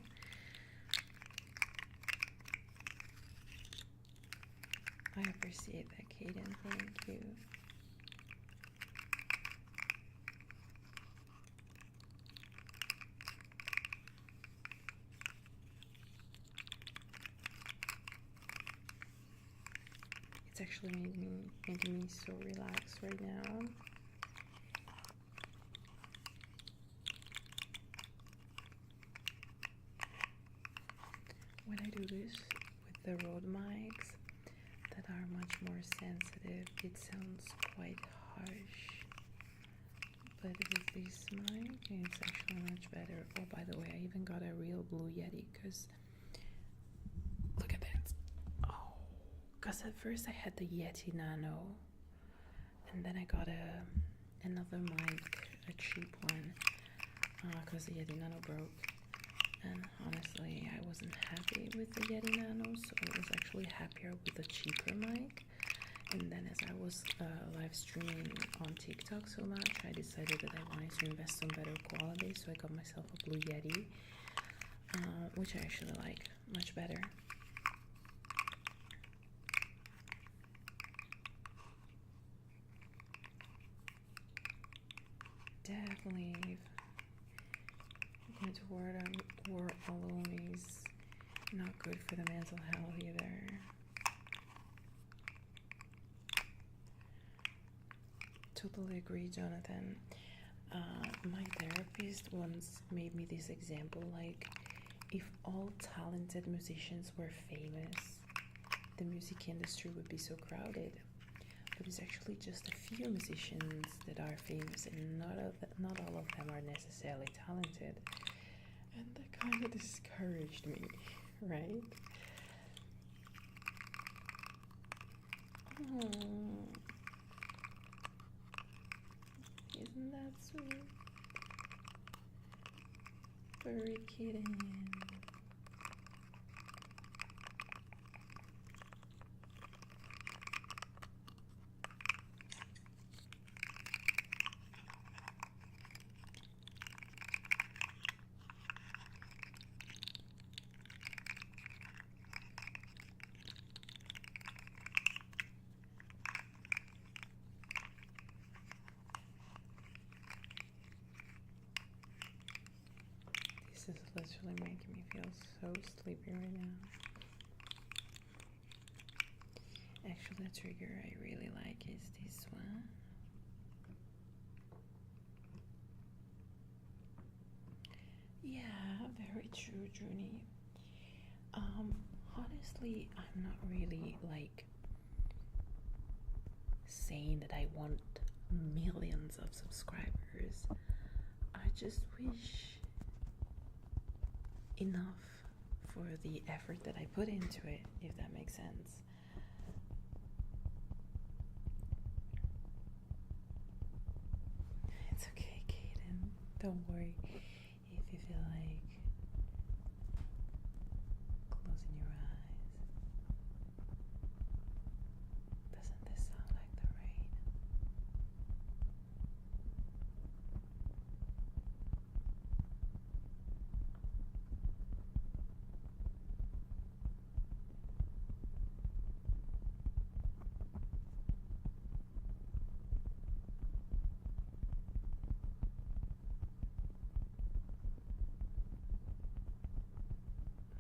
I appreciate that, Kaden. Thank you. It's actually making me so relaxed right now. When I do this with the Rode mics that are much more sensitive, it sounds quite harsh. But with this mic, it's actually much better. Oh, by the way, I even got a real Blue Yeti, because look at that. Oh, because at first I had the Yeti Nano, and then I got another mic, a cheap one, because the Yeti Nano broke. And honestly, I wasn't happy with the Yeti Nano, so I was actually happier with the cheaper mic. And then as I was live streaming on TikTok so much, I decided that I wanted to invest in better quality, so I got myself a Blue Yeti, which I actually like much better. Definitely Going to work alone is not good for the mental health either. Totally agree, Jonathan. My therapist once made me this example, like, if all talented musicians were famous, the music industry would be so crowded. But it's actually just a few musicians that are famous, and not all of them are necessarily talented. And that kind of discouraged me, right? Oh, isn't that sweet? Furry kitten. This is literally making me feel so sleepy right now. Actually, the trigger I really like is this one. Yeah, very true, Junie. Honestly, I'm not really like saying that I want millions of subscribers. I just wish enough for the effort that I put into it, if that makes sense. It's okay, Kaden. Don't worry if you feel like closing your eyes. Doesn't this sound like the rain?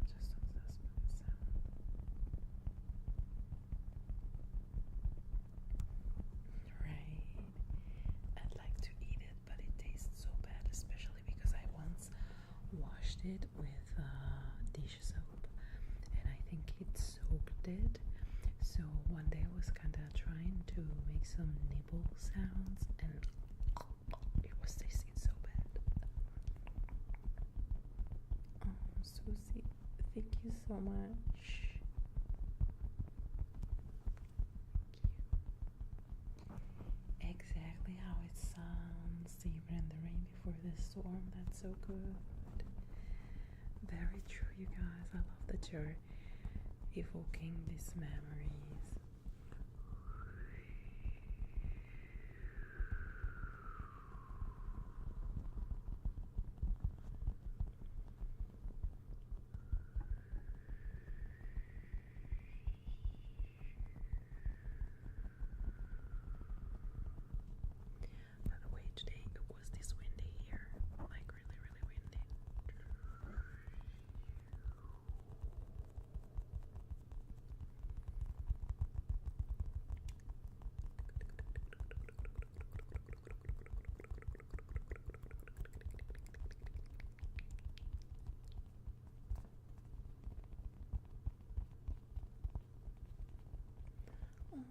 Just obsessed with the sound. Right. I'd like to eat it, but it tastes so bad, especially because I once washed it with dish soap, and I think it soaked it. So one day I was kind of trying to make some nibble sounds, and it was tasting so bad. Oh, Susie, thank you so much. Exactly how it sounds, even in the rain before the storm. That's so good. Very true, you guys. I love that you're evoking these memories. By the way, today it was this windy here, like really, really windy. Oh,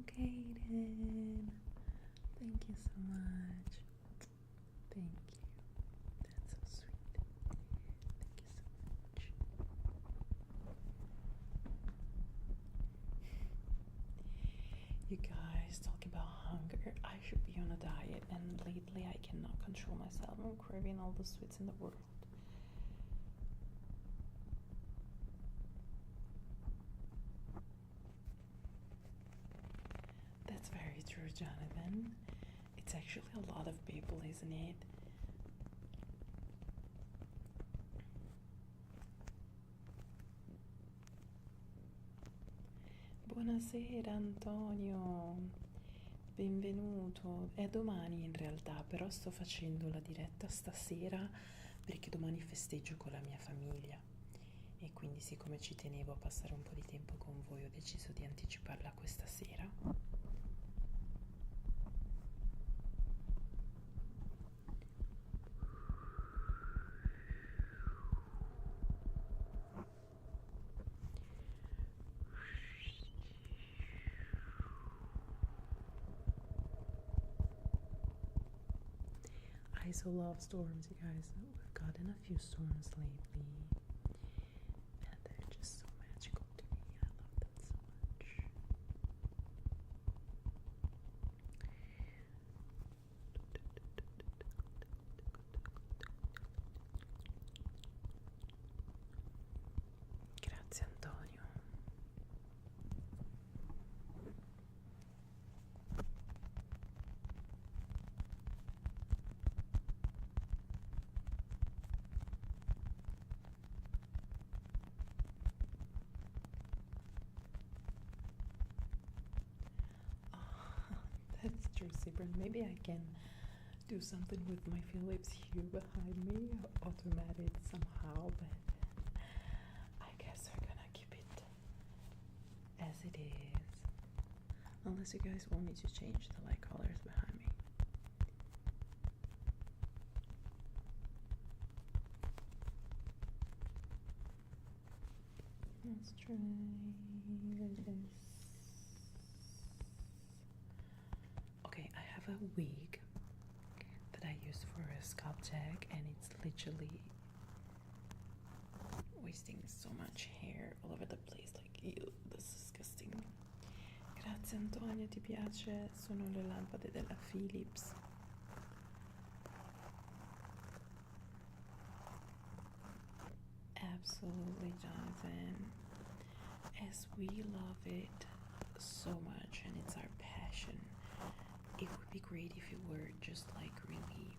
Kaden, thank you so much. Thank you. That's so sweet. Thank you so much. You guys, talking about hunger, I should be on a diet, and lately I cannot control myself. I'm craving all the sweets in the world. That's very true, Jonathan. It's actually a lot of people, isn't it? Buonasera Antonio, benvenuto. È domani in realtà, però sto facendo la diretta stasera perché domani festeggio con la mia famiglia e quindi siccome ci tenevo a passare un po' di tempo con voi ho deciso di anticiparla questa sera. I so love storms, you guys. We've gotten a few storms lately, and they're just so magical to me. I love them so much. Grazie Antonio. That's true, Zebra. Maybe I can do something with my Philips Hue behind me, automate it somehow, but I guess we're gonna keep it as it is. Unless you guys want me to change the light colors behind me. Let's try this. Okay, I have a wig that I use for a scalp check and it's literally wasting so much hair all over the place, like ew, that's disgusting. Grazie Antonio, ti piace? Sono le lampade della Philips. Absolutely, Jonathan. As we love it so much and it's our passion, it would be great if it were just like really,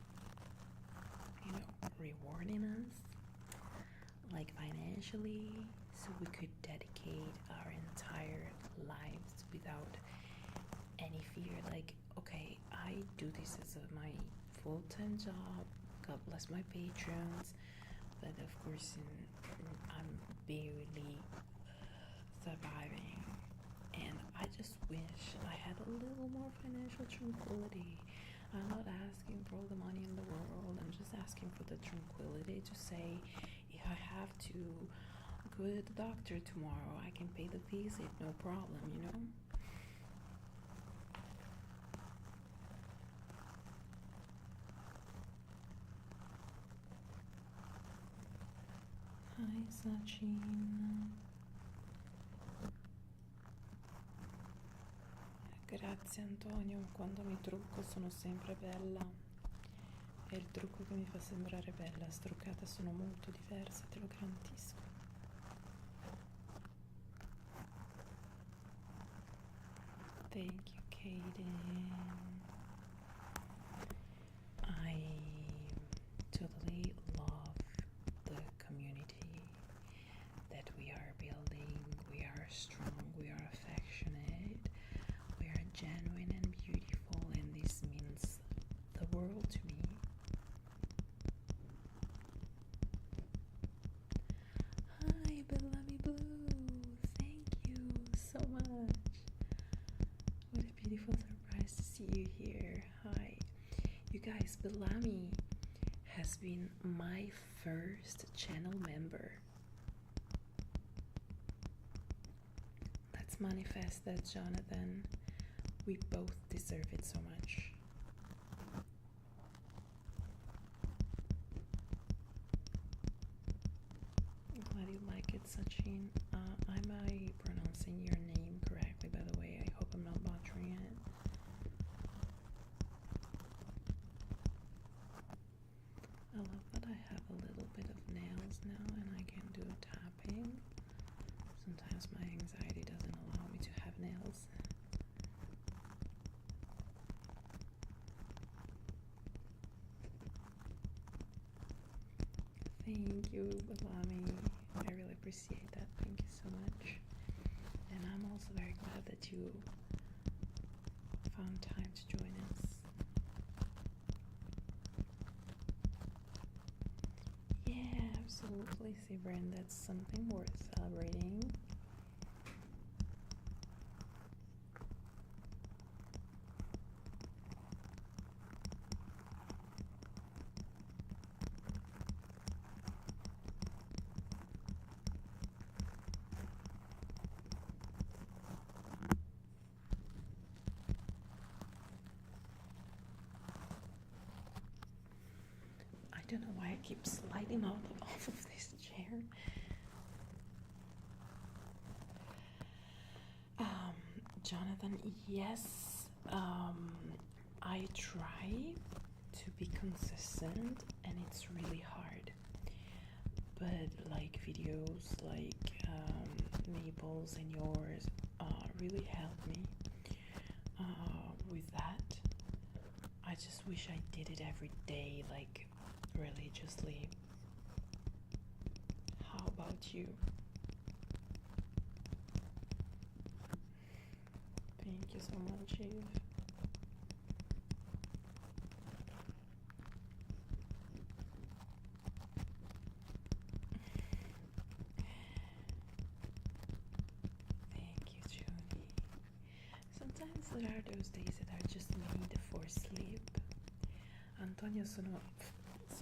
you know, rewarding us, like financially, so we could dedicate our entire lives without any fear. Like, okay, I do this as my full-time job, God bless my patrons, but of course I'm barely surviving, and I just wish I had a little more financial tranquility. I'm not asking for all the money in the world, I'm just asking for the tranquility to say if I have to go to the doctor tomorrow, I can pay the visit, no problem, you know? Hi Sachin. Grazie Antonio, quando mi trucco sono sempre bella. È il trucco che mi fa sembrare bella, struccata sono molto diversa, te lo garantisco. Thank you, Kaden. I totally love the community that we are building. We are strong, we are affectionate, we are genuine and beautiful, and this means the world to me. Hi, Bellamy Blue. Thank you so much. What a beautiful surprise to see you here. Hi. You guys, Bellamy has been my first channel member. Let's manifest that, Jonathan. We both deserve it so much. I'm glad you like it, Sachin. Am I pronouncing your name correctly, by the way? I hope I'm not butchering it. I love that I have a little bit of nails now and I can do tapping. Sometimes my anxiety doesn't allow me to have nails. Thank you, Bellamy. I really appreciate that. Thank you so much. And I'm also very glad that you found time to join us. Absolutely, Sebrin. That's something worth celebrating. I don't know why I keep sliding off of this chair. Jonathan, yes, I try to be consistent and it's really hard. But like videos like Maple's and yours really help me with that. I just wish I did it every day, like religiously. How about you? Thank you so much, Eve. Thank you, Judy. Sometimes there are those days that are just made for sleep. Antonio, sono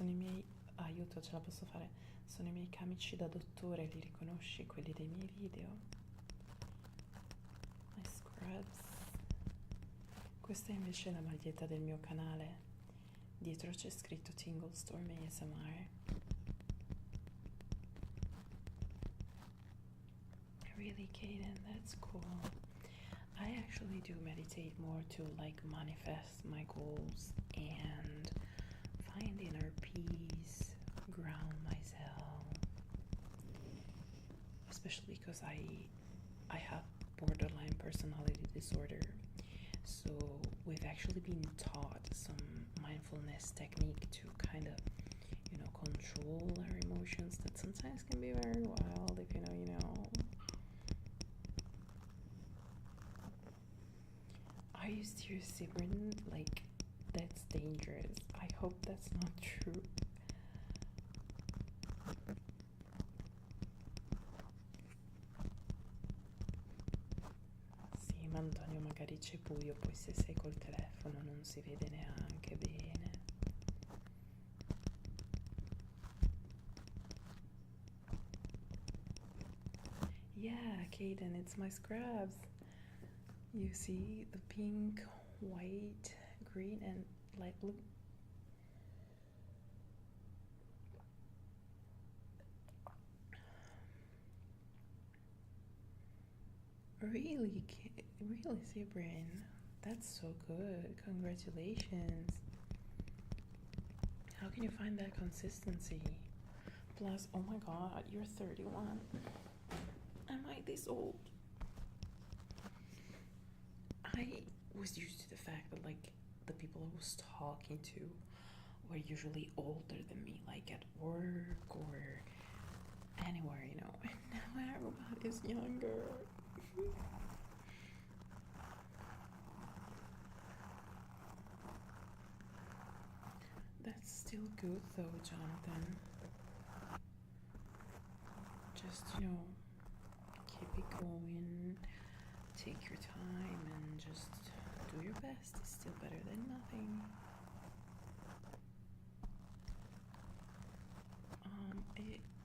i miei... Aiuto, ce la posso fare. Sono i miei camici da dottore, li riconosci? Quelli dei miei video. My scrubs. Questa è invece la maglietta del mio canale. Dietro c'è scritto tinglestormasmr. Really, Kaden, that's cool. I actually do meditate more to like manifest my goals and find inner peace, ground myself. Especially because I have borderline personality disorder. So we've actually been taught some mindfulness technique to kind of, you know, control our emotions that sometimes can be very wild if you know, you know. Are you serious, Sibrin? Like, that's dangerous. I hope that's not true. Sì, ma Antonio, magari c'è buio, poi se sei col telefono non si vede neanche bene. Yeah, Kaden, it's my scrubs. You see the pink, white, green, and light blue. Really, Sebrin? That's so good. Congratulations. How can you find that consistency? Plus, oh my god, you're 31. Am I this old? I was used to the fact that like the people I was talking to were usually older than me, like at work or anywhere, you know. And now everybody's younger. That's still good though, Jonathan. Just, you know, keep it going, take your time, and just do your best. It's still better than nothing.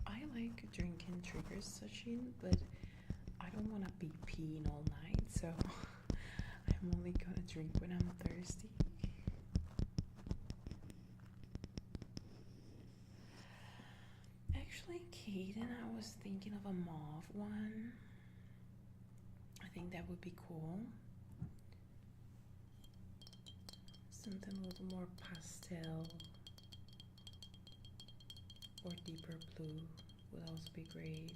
I like drinking triggers, Sachin, but I don't want to be peeing all night, so I'm only gonna drink when I'm thirsty. Actually, Kaden, I was thinking of a mauve one. I think that would be cool. Something a little more pastel or deeper blue would also be great.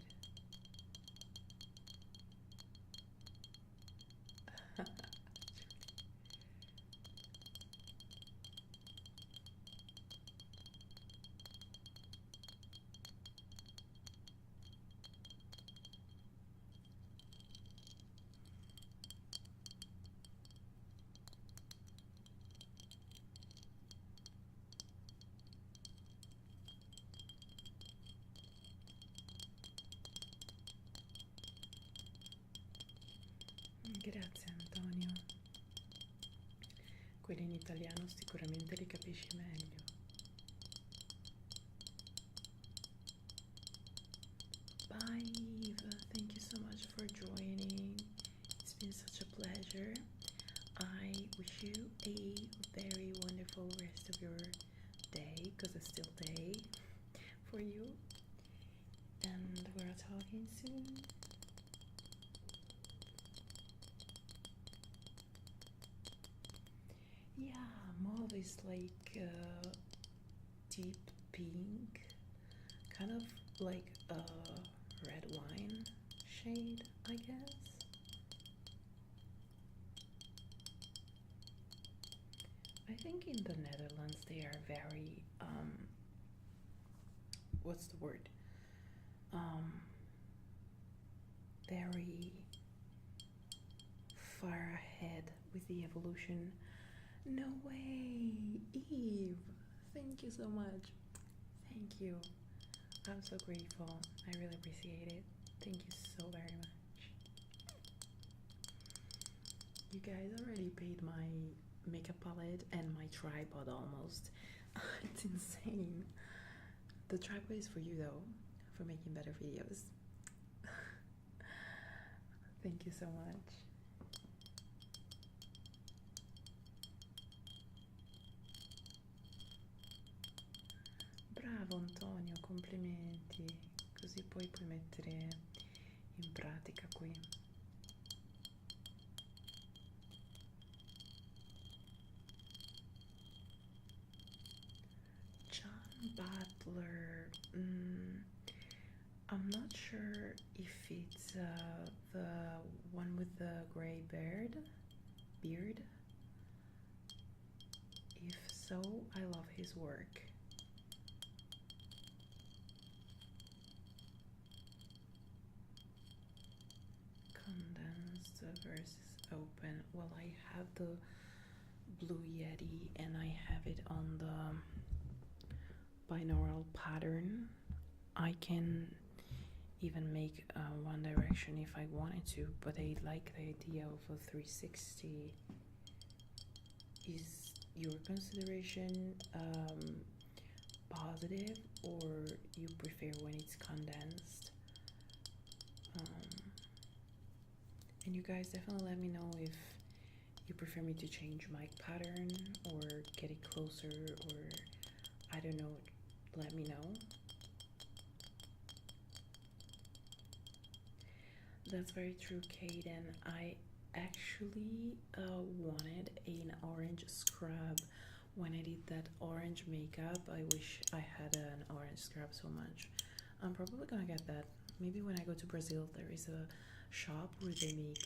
Grazie Antonio. Quelli in italiano sicuramente li capisci meglio. Bye Eve, thank you so much for joining. It's been such a pleasure. I wish you a very wonderful rest of your day, because it's still day for you. And we're talking soon. Yeah, mauve is like deep pink, kind of like a red wine shade, I guess. I think in the Netherlands they are very what's the word? Very far ahead with the evolution. No way, Eve! Thank you so much. Thank you. I'm so grateful. I really appreciate it. Thank you so very much. You guys already paid my makeup palette and my tripod almost. It's insane. The tripod is for you though, for making better videos. Thank you so much. Bravo Antonio, complimenti. Così poi puoi mettere in pratica qui. John Butler. I'm not sure if it's the one with the gray beard. If so, I love his work. Condensed versus open. Well, I have the Blue Yeti and I have it on the binaural pattern. I can even make one direction if I wanted to, but I like the idea of a 360. Is your consideration positive, or you prefer when it's condensed? And you guys definitely let me know if you prefer me to change mic pattern or get it closer, or I don't know, let me know. That's very true, Kaden. I actually wanted an orange scrub when I did that orange makeup. I wish I had an orange scrub so much. I'm probably gonna get that. Maybe when I go to Brazil, there is a shop where they make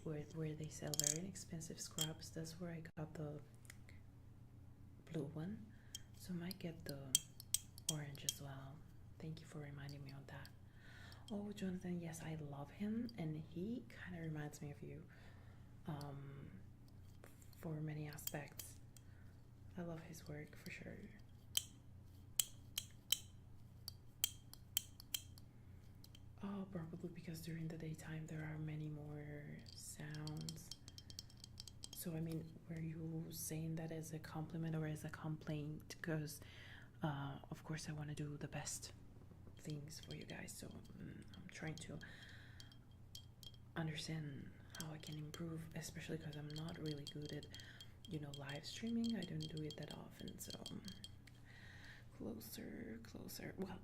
where they sell very inexpensive scrubs. That's where I got the blue one, so I might get the orange as well. Thank you for reminding me of that. Oh, Jonathan, yes, I love him, and he kind of reminds me of you for many aspects. I love his work for sure. Oh, probably because during the daytime there are many more sounds. So, I mean, were you saying that as a compliment or as a complaint? Because, of course, I want to do the best things for you guys, so I'm trying to understand how I can improve, especially because I'm not really good at, live streaming. I don't do it that often, so closer. Well,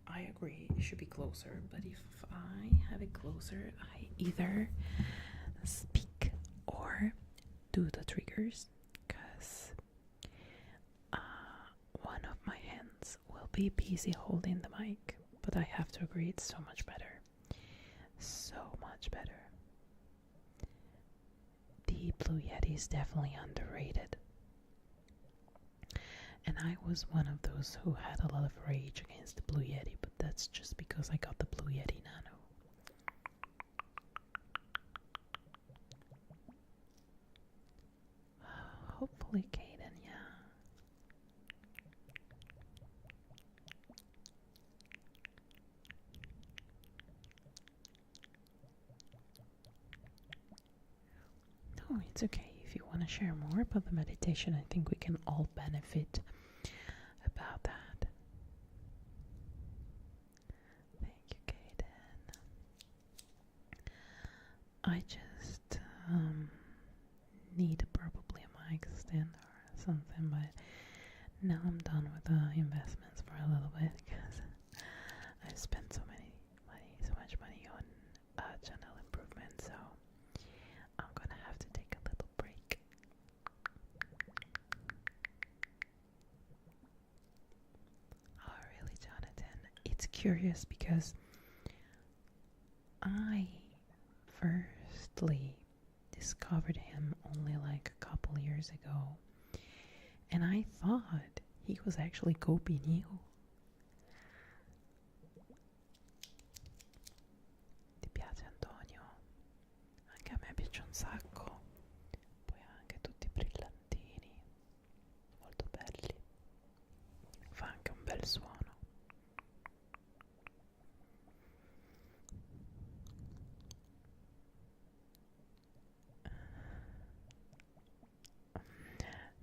I agree, it should be closer, but if I have it closer, I either speak or do the triggers, because one of my hands will be busy holding the mic, but I have to agree it's so much better. So much better. The Blue Yeti is definitely underrated. And I was one of those who had a lot of rage against the Blue Yeti, but that's just because I got the Blue Yeti Nano. Hopefully, Kaden, yeah. it's okay if you want to share more about the meditation. I think we can all benefit about that. Thank you, Kaden. I just need probably a mic stand or something, but now I'm done with the investments for a little bit because I've spent so much money on channel improvement, so I'm gonna have to take a little break. Oh, really, Jonathan? It's curious because I firstly discovered him only like a couple years ago, and I thought he was actually copying you. Ti piace Antonio? Anche a me piace un sacco. Poi ha anche tutti i brillantini, molto belli. Fa anche un bel suono.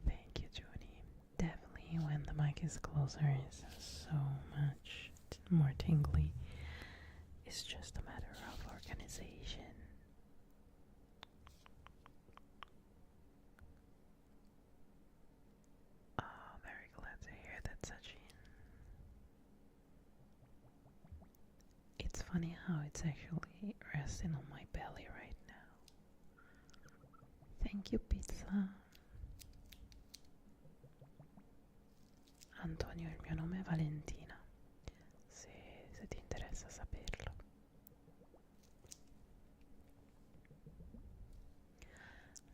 Thank you, Judy. Definitely when the mic is closer it's so much more tingly. It's just a matter of organization. Oh, very glad to hear that, Sachin. It's funny how it's actually resting on my belly right now. Thank you, pizza. Antonio, il mio nome è Valentina, se ti interessa saperlo.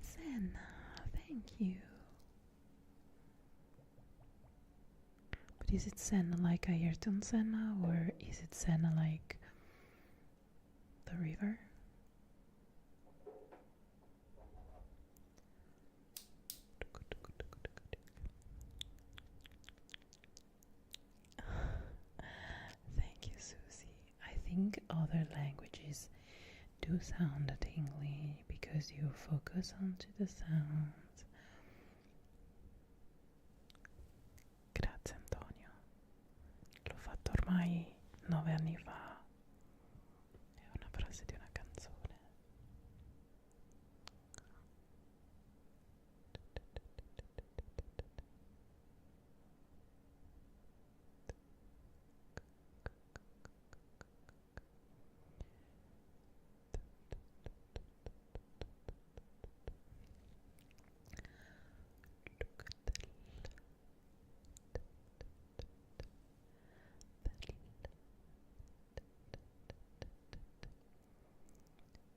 Senna, thank you. But is it Senna like Ayrton Senna, or is it Senna like the river? Thank you, Susie. I think other languages do sound tingly because you focus onto the sounds. Grazie Antonio. L'ho fatto ormai 9 anni fa. È una frase di una canzone.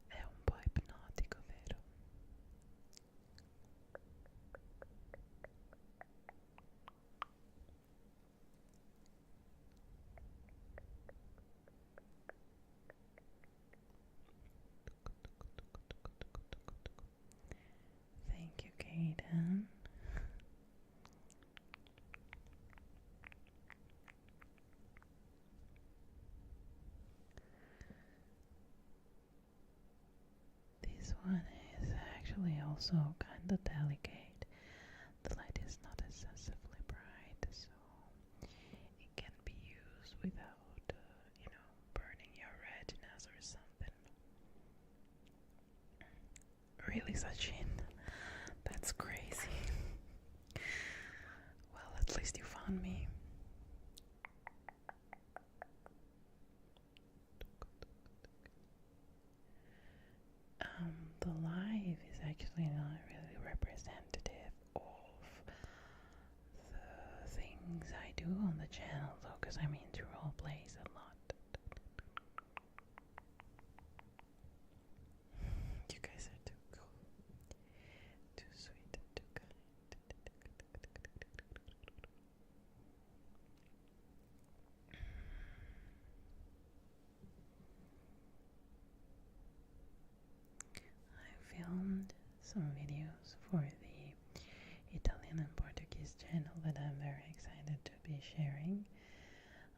È un po' ipnotico, vero? Thank you, Kaden. This one is actually also kind of delicate. The light is not excessively bright, so it can be used without, burning your retinas or something. Really, Sachin? That's crazy. Well, at least you found me. The live is actually not really representative of the things I do on the channel, though, because I'm into role plays a lot. You guys are too cool, too sweet, too kind. I filmed some videos for the Italian and Portuguese channel that I'm very excited to be sharing.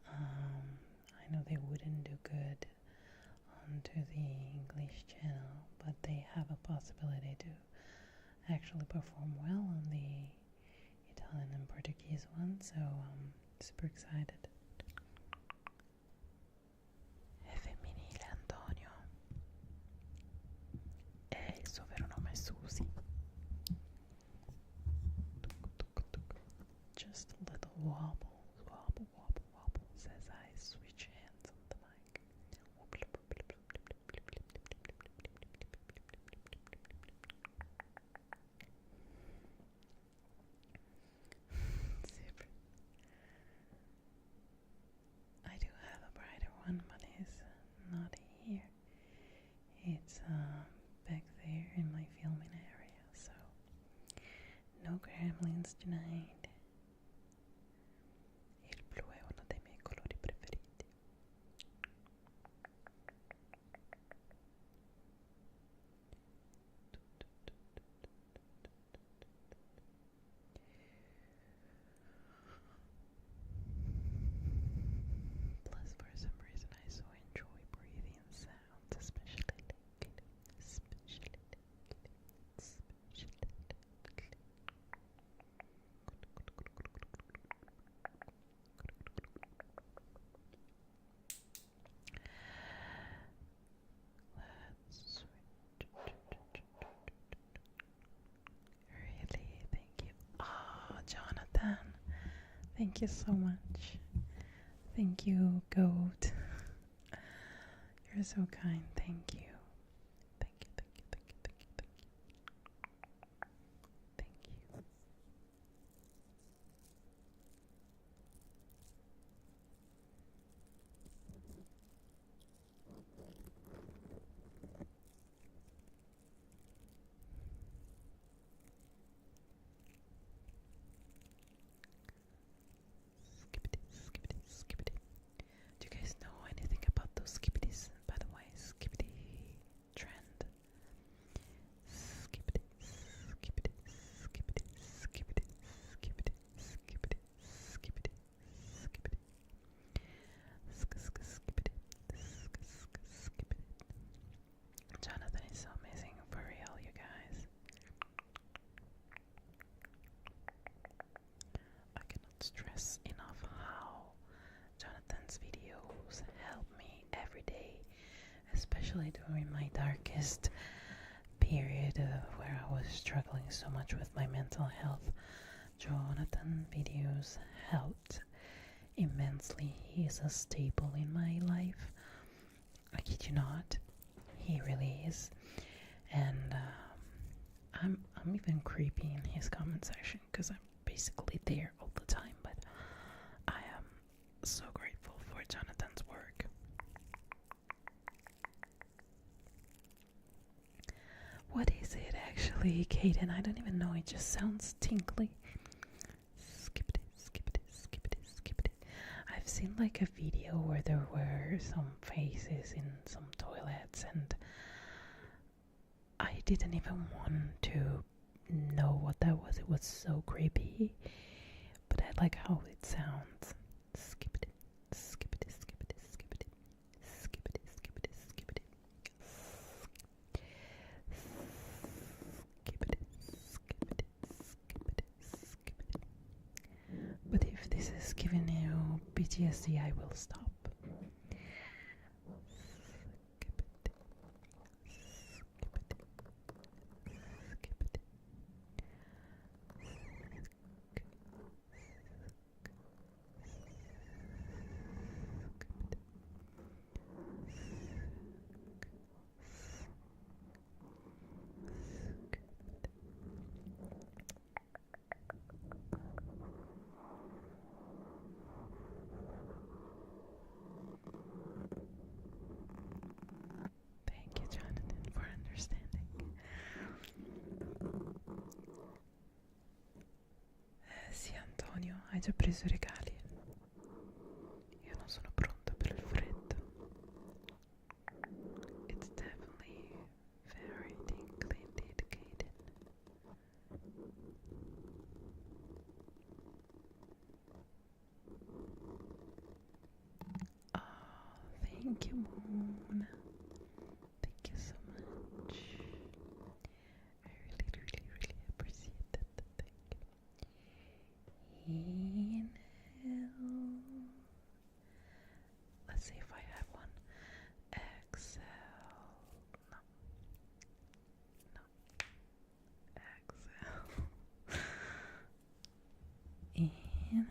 I know they wouldn't do good onto the English channel, but they have a possibility to actually perform well on the Italian and Portuguese one, so I'm super excited. È femminile Antonio e il suo vero nome è Susie. Just a little wobble, wobble, wobble, wobble, says I switch hands on the mic. I do have a brighter one, but it's not here. It's back there in my filming area, so no gremlins tonight. Il blu è uno dei miei colori preferiti. Plus, for some reason, I so enjoy breathing sounds, especially lately. Let's switch. Really, thank you. Oh, Jonathan, thank you so much. Thank you, Goat. You're so kind. Thank you. Thank you, thank you, thank you, thank you, thank you. Thank you. Skippity, skippity, skippity. Do you guys know anything about those skippities, by the way? Skippity trend. Skippity, skippity, skippity, skippity, skippity, skippity, skippity, skippity. Skippity, skippity. Jonathan is so amazing, for real, you guys. I cannot stress enough how Jonathan's videos help me every day, especially during my darkest period where I was struggling so much with my mental health. Jonathan videos helped immensely. He is a staple in my life. I kid you not, he really is. And I'm even creepy in his comment section because I'm basically there all the time, but I am so grateful for Jonathan's work. What is it actually, Kaden? I don't even know, it just sounds tinkly. Skippity, skippity, skippity, skippity. I've seen like a video where there were some faces in some toilets, and I didn't even want to know what that was. It was so creepy, but I like how it sounds. Skippity, skippity, skippity, skippity, skippity, skippity, skippity, skippity, skippity, skippity, skippity. But if this is giving you PTSD, I will stop. Thank you, Jonathan, for understanding. Sì, Antonio, hai già preso i regali? Io non sono pronta per il freddo. It's definitely very tingly indeed, Kaden. Oh, thank you, Moon. Thank you so much. I really, really, really Inhale. Let's see if I have one. Exhale. No. No. Exhale. Inhale.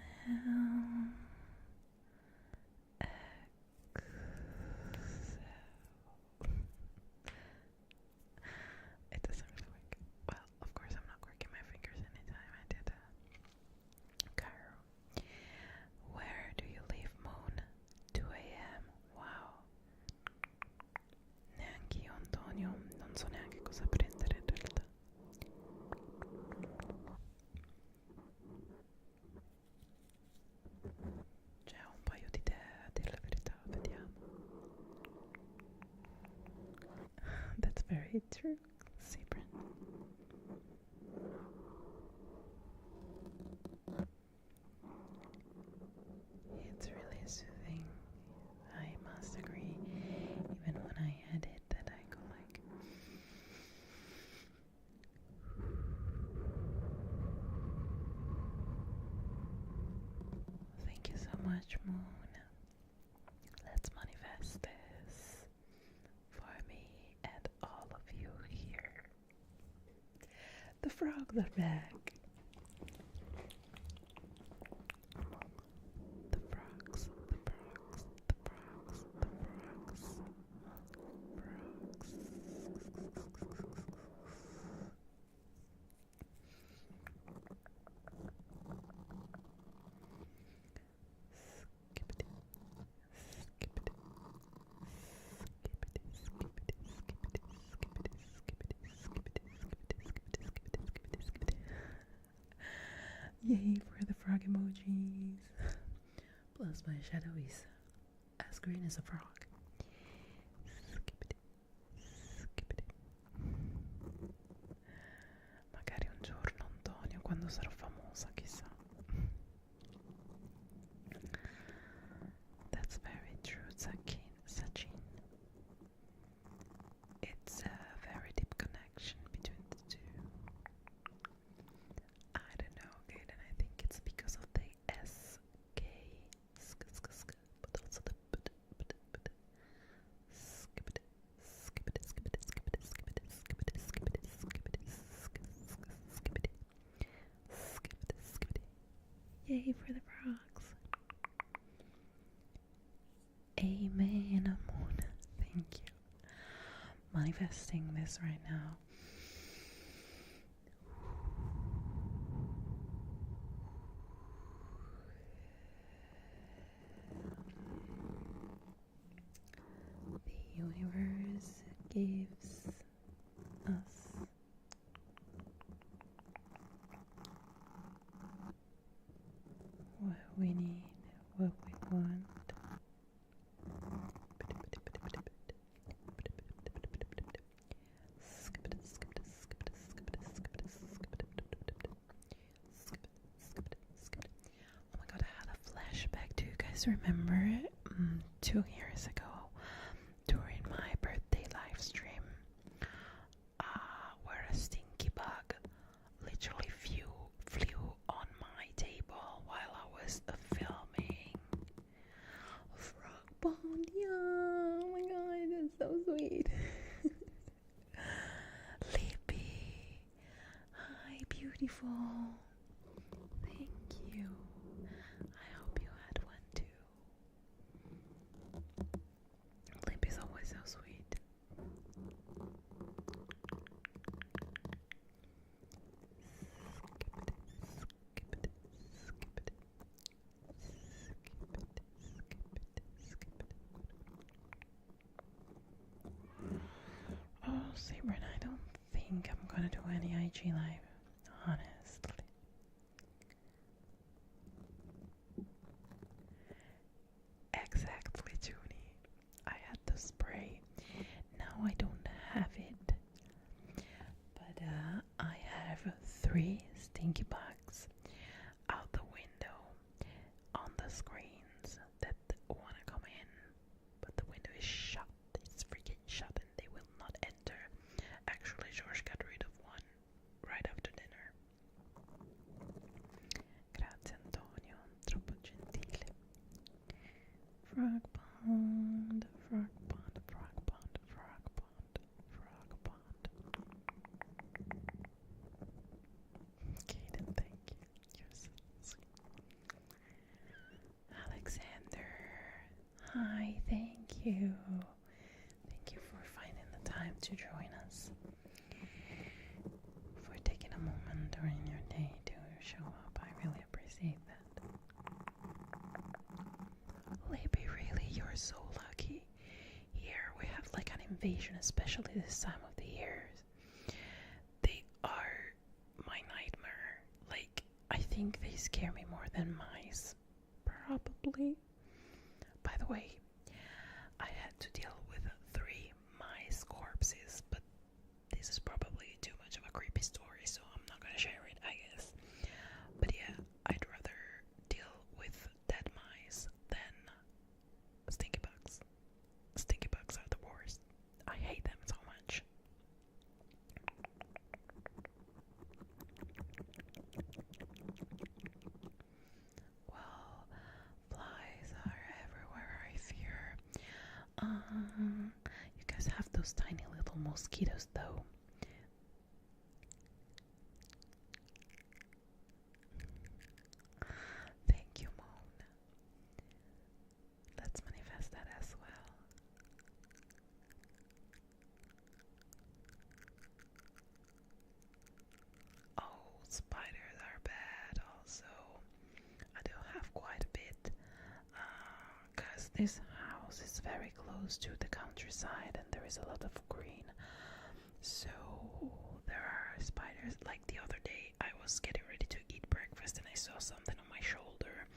It doesn't really work. Well, of course I'm not working my fingers anytime I did Cairo. Where do you leave moon? 2 a.m. Wow. Neanche io, Antonio, non so neanche cosa prendere in realtà. C'è un paio di tè, a dire la verità, vediamo. That's very true, Sebrin. It's really soothing. I must agree. Even when I edit, that I go like. Thank you so much, Moon. Let's manifest this for me and all of you here. The frogs are back. The frogs, the frogs, the frogs, the frogs, frogs. Skippity, skippity, skippity, skippity, skippity, skippity, skippity, skippity, skippity, skippity. Yay for the frog emojis. Plus my shadow is as green as a frog. Skippity, skippity. Magari un giorno, Antonio, quando sarò famosa, chissà. That's very true, Sachin. It's a very deep connection between the two. I don't know, okay, and I think it's because of the SK, but also the skippity, skippity, skippity, skippity, skippity, skippity, skippity, skippity, skippity, skippity, skippity. Yay for the frogs. Amen, Amon. Thank you. Manifesting this right now. The universe gives us what we need, what we want. Oh my god, I had a flashback. Do you guys remember 2 years ago during my birthday live stream where a stinky bug literally flew on my table while I was filming Frog Pond? Yeah, oh my god, that's so sweet. Lippy, hi beautiful. Thank you. I hope you had one too. Lippy's always so sweet. Oh, Sabrin, I don't think I'm gonna do any IG live, honestly. Exactly, Junie. I had the spray. Now I don't have it. But I have 3 stinky bugs out the window on the screens that wanna come in. But the window is shut. It's freaking shut and they will not enter. Actually, George got rid of one right after frog pond, frog pond, frog pond, frog pond, frog pond. Kaden, thank you. You're so sweet. Alexander, hi, thank you. Thank you for finding the time to join us. For taking a moment during your day to show up. I really appreciate that. Libby, really, you're so lucky. Here we have like an invasion, especially this time of the year. They are my nightmare. Like, I think they scare me more than mice. Probably. By the way, I had to deal with 3 mice corpses, but this is probably too much of a creepy story, so I'm not gonna share it, I guess. But yeah, I'd rather deal with dead mice than stinky bugs. Stinky bugs are the worst. I hate them so much. Well, flies are everywhere, I fear. You guys have those tiny little mosquitoes, though. Thank you, Moan. Let's manifest that as well. Oh, spiders are bad also. I do have quite a bit. Because this house is very close to the countryside and there is a lot of green. So there are spiders. Like the other day, I was getting ready to eat breakfast and I saw something on my shoulder.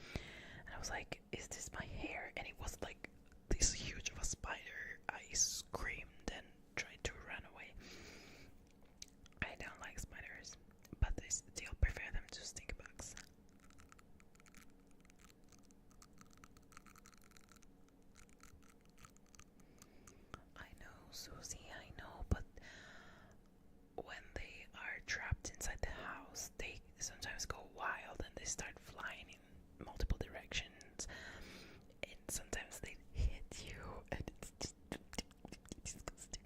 And I was like, is this my hair? And it was like this huge of a spider. I screamed and tried to run away. I don't like spiders, but I still prefer them to stink bugs. I know, Susie, I know, but when they are trapped inside the house, they sometimes go wild and they start flying in multiple directions. And sometimes they hit you, and it's just disgusting.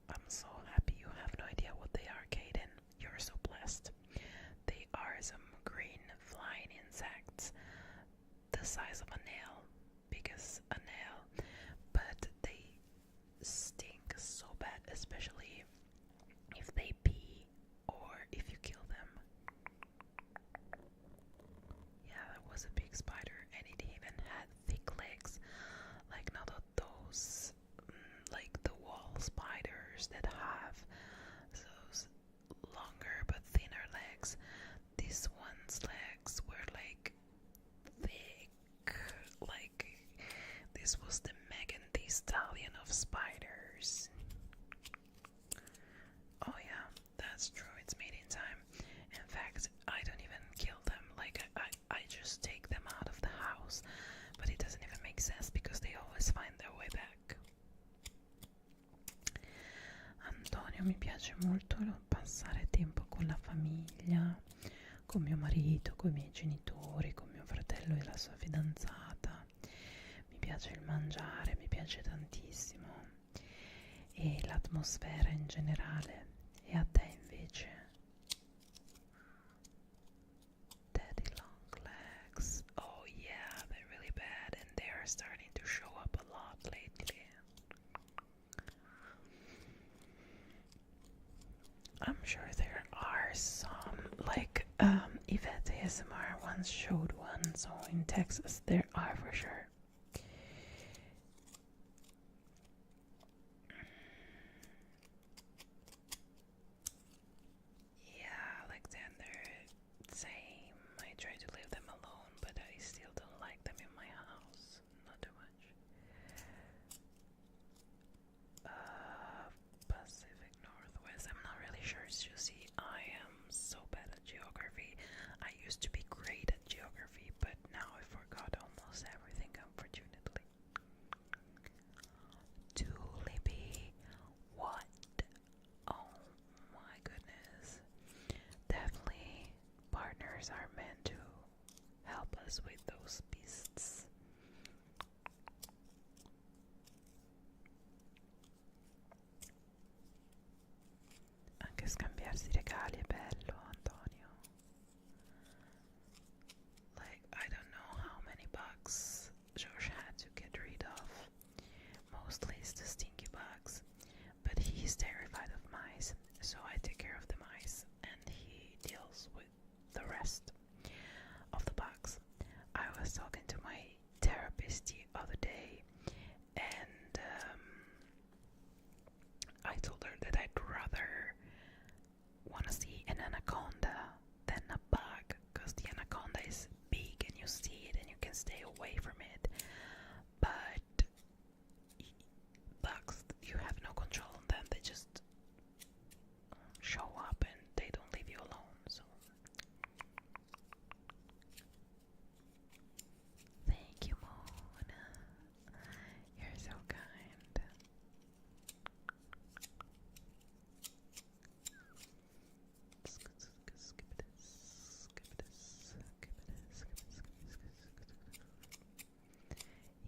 I'm so happy you have no idea what they are, Kaden. You're so blessed. They are some green flying insects the size of a nail, big as a nail, but they stink so bad, especially if they pee or if you kill them. Yeah, that was a big spider, and it even had thick legs, like not those like the wall spiders that have those longer but thinner legs. This one's legs were like thick, like this was the Megan Thee Stallion of spiders. Oh yeah, that's true, it's mating time. In fact, I don't even kill them, like I just take them out of the house, but it doesn't even make sense because they always find their way back. Antonio, mi piace molto passare tempo con la famiglia, con mio marito, con i miei genitori, con mio fratello e la sua fidanzata. Mi piace il mangiare, mi piace tantissimo, e l'atmosfera in generale. E a te invece? Daddy long legs. Oh yeah, they're really bad and they are starting to show up a lot lately. I'm sure there are some, like Yvette ASMR once showed one, so in Texas there are for sure. Yeah, Alexander, same. I try to leave them alone, but I still don't like them in my house. Not too much. Pacific Northwest. I'm not really sure, Susie. I am so bad at geography. I used to be great at geography, but now I forgot almost everything, unfortunately. Tulipy. What? Oh my goodness. Definitely partners are meant to help this with those beasts. Anche scambiarsi regali è bello, Antonio. Like, I don't know how many bugs George had to get rid of. Mostly it's the stinky bugs, but he's terrified of mice, so I take care of the mice and he deals with the rest of the bugs. I was talking to my therapist the other day, and I told her that I'd rather want to see an anaconda than a bug, because the anaconda is big and you see it and you can stay away from it, but bugs, you have no control on them. They just show up and they don't leave you alone. So thank you, Moon. You're so kind.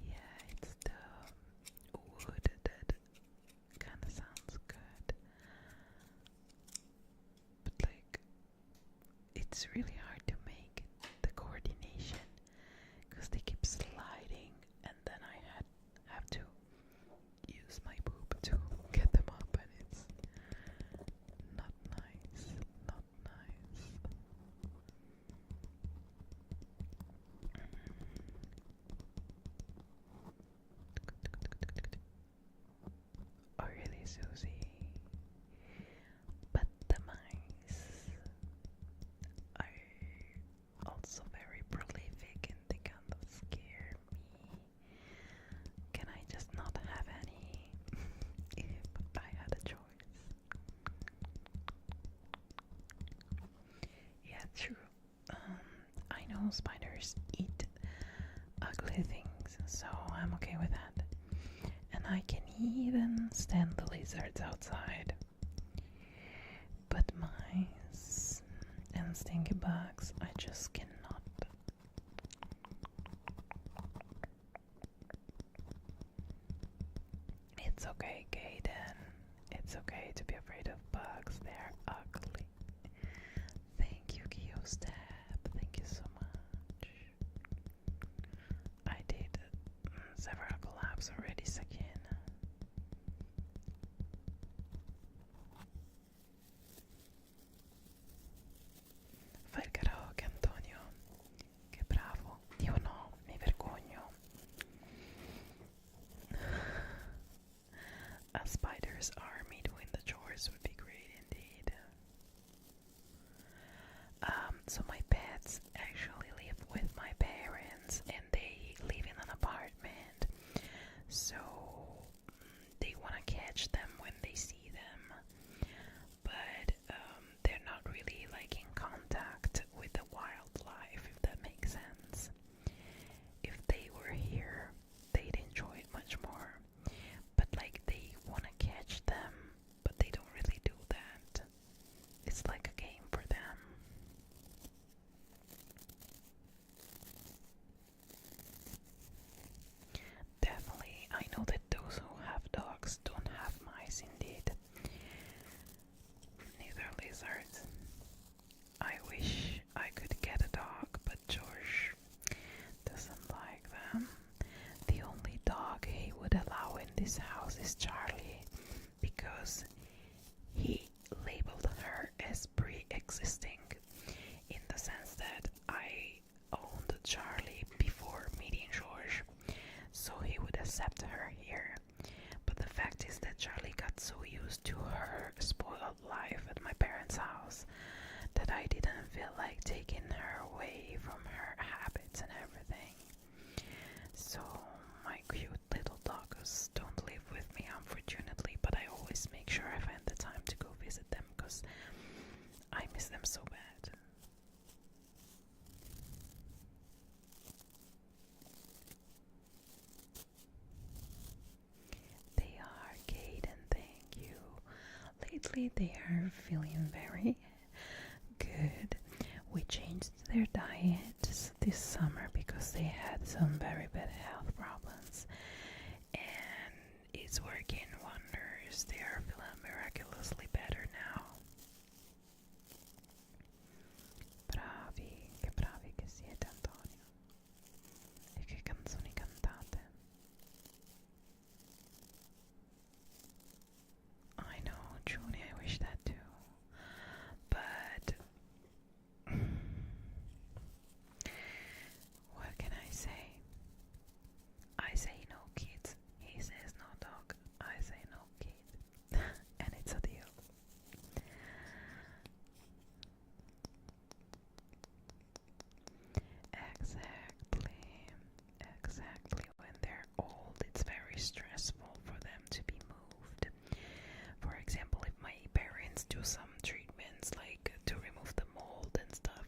Yeah, it's the wood that kind of sounds good, but like it's really hard to make the coordination because they keep sliding, and then I have to use my boob to get them up, and it's not nice, not nice. Oh really, Susie? But the mice are also very prolific and they kind of scare me. Can I just not have any if I had a choice? Yeah, true. I know spiders eat ugly things, so I'm okay with that. And I can even stand the lizards outside. But mice and stinky bugs, I just cannot. It's okay, Kaden. It's okay to be afraid of bugs. They're ugly. Thank you, Geostab. Thank you so much. I did several collabs already, Sakin. Fai il karaoke, Antonio. Che bravo. Io no, mi vergogno. A spider's army doing the chores would be great indeed. So my pets actually live with my parents and they live in an apartment. So they want to catch them when they see them. But they're not really like in contact with the wildlife, if that makes sense. If they were here, they'd enjoy it much more. But like they want to catch them, but they don't really do that. It's like a game for them. Definitely, I know that those who have dogs don't have mice indeed. Neither lizards. I wish I could get a dog, but George doesn't like them. The only dog he would allow in this house is Charlie, because he labeled her as pre-existing, in the sense that I owned Charlie before meeting George, so he would accept her here. But the fact is that Charlie got so used to her spoiled life at my parents' house that I didn't feel like taking her away from her habits and everything. So my cute little doggos don't live with me, unfortunately, but I always make sure I find the time to go visit them because I miss them so bad. They are, Kaden, thank you. Lately they are feeling very good. We changed their diet this summer very stressful for them to be moved. For example, if my parents do some treatments like to remove the mold and stuff,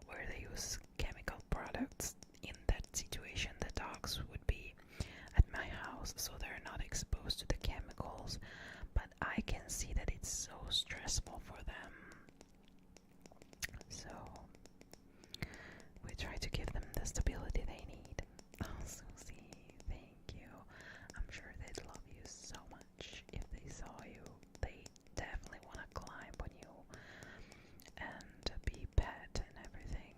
where they use chemical products, in that situation the dogs would be at my house, so they're not exposed to the chemicals. But I can see that it's so stressful for them. So we try to give them the stability they need. Oh, Susie, thank you. I'm sure they'd love you so much if they saw you. They definitely want to climb on you and be pet and everything.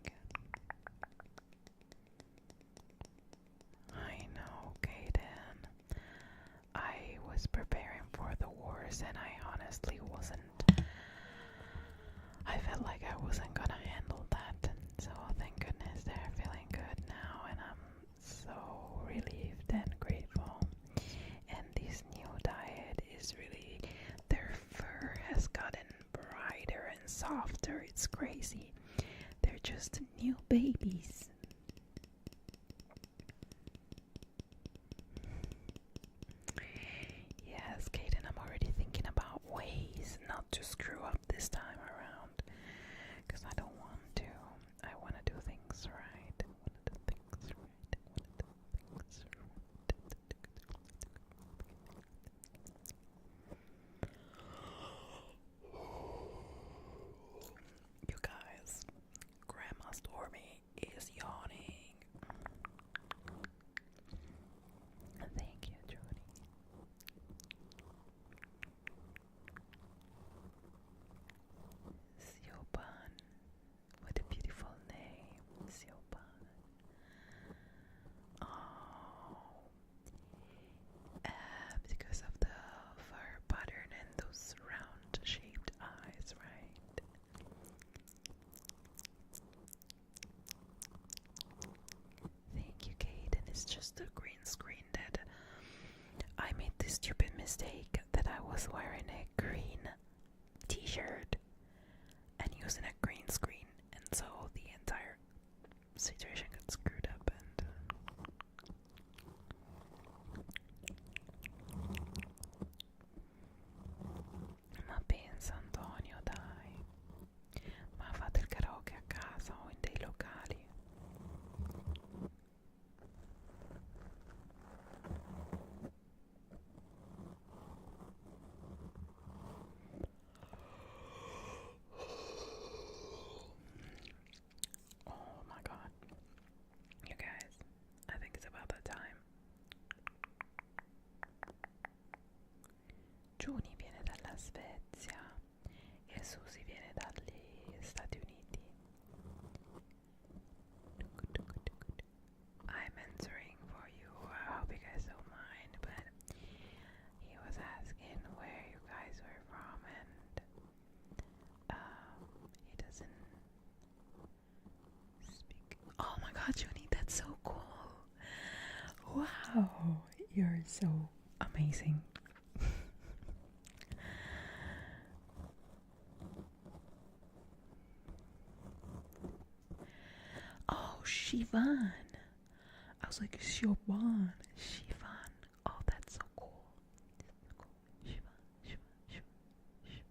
I know, Kaden. I was preparing for the wars and I honestly wasn't. I felt like I wasn't gonna handle that. So thank goodness they're feeling good now, and I'm so relieved and grateful. And this new diet is really, their fur has gotten brighter and softer. It's crazy. They're just new babies. Yes, Kaden, I'm already thinking about ways not to screw up this time around. Because I don't want to. I want to do things right. You guys, Grandma Stormy is yawning. Thank you, Jody. Siobhan. What a beautiful name, Siobhan. Oh, because of the fur pattern and those round-shaped eyes, right? Thank you, Kate. And it's just a green screen that I made this stupid mistake that I was wearing a green t-shirt and using a green screen, and so the entire situation got screwed up. And ma pensa, Antonio, dai, ma fate il karaoke a casa o in dei locali? Oh my god. You guys, I think it's about that time. Juni viene dalla Svezia e Susie viene dagli Stati Uniti. I'm answering for you. I hope you guys don't mind, but he was asking where you guys were from, and he doesn't speak. Oh my god, Juni, that's so cool. Wow, you're so amazing. Oh, Shivan. I was like, Siobhan. Shivan. Oh, that's so cool. Shivan, Shivan, Shivan, Shivan.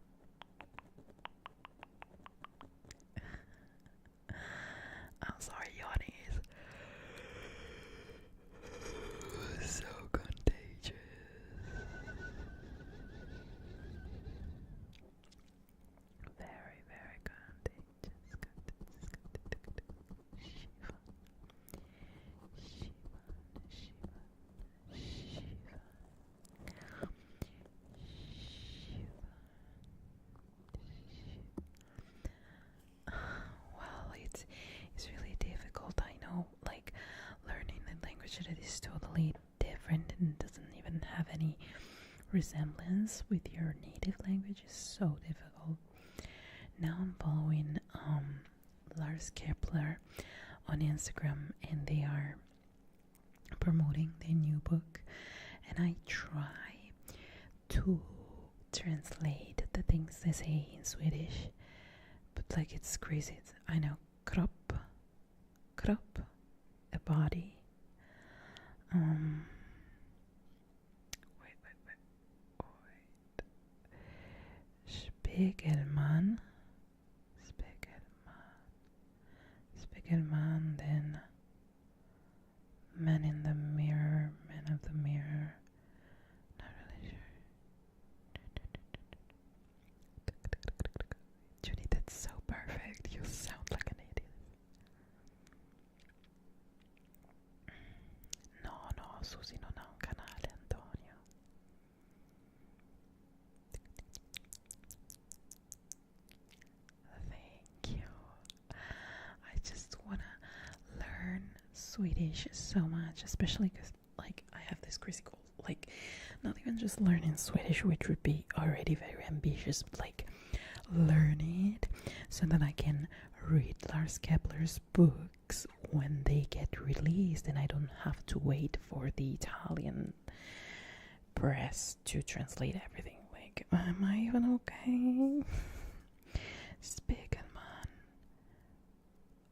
I'm sorry, yawning is so contagious. Very, very contagious. Shivan. Well, it's really difficult. I know, like learning a language that is totally different and doesn't even have any resemblance with your native language is so difficult. Now I'm following Lars Kepler on Instagram, and they are promoting their new book, and I try to translate the things they say in Swedish, but like it's crazy. I know kropp, a body, Spegelman. Spegelman, then man in the mirror, man of the mirror. Not really sure. Judy, that's so perfect. You sound like an idiot. No, Susi non ha un canale, Antonio. Thank you. I just wanna learn Swedish so much, especially because, like, I have this crazy goal, like, not even just learning Swedish, which would be already very ambitious, but like learn it so that I can read Lars Kepler's books when they get released and I don't have to wait for the Italian press to translate everything. Like, am I even okay? Spiegelman.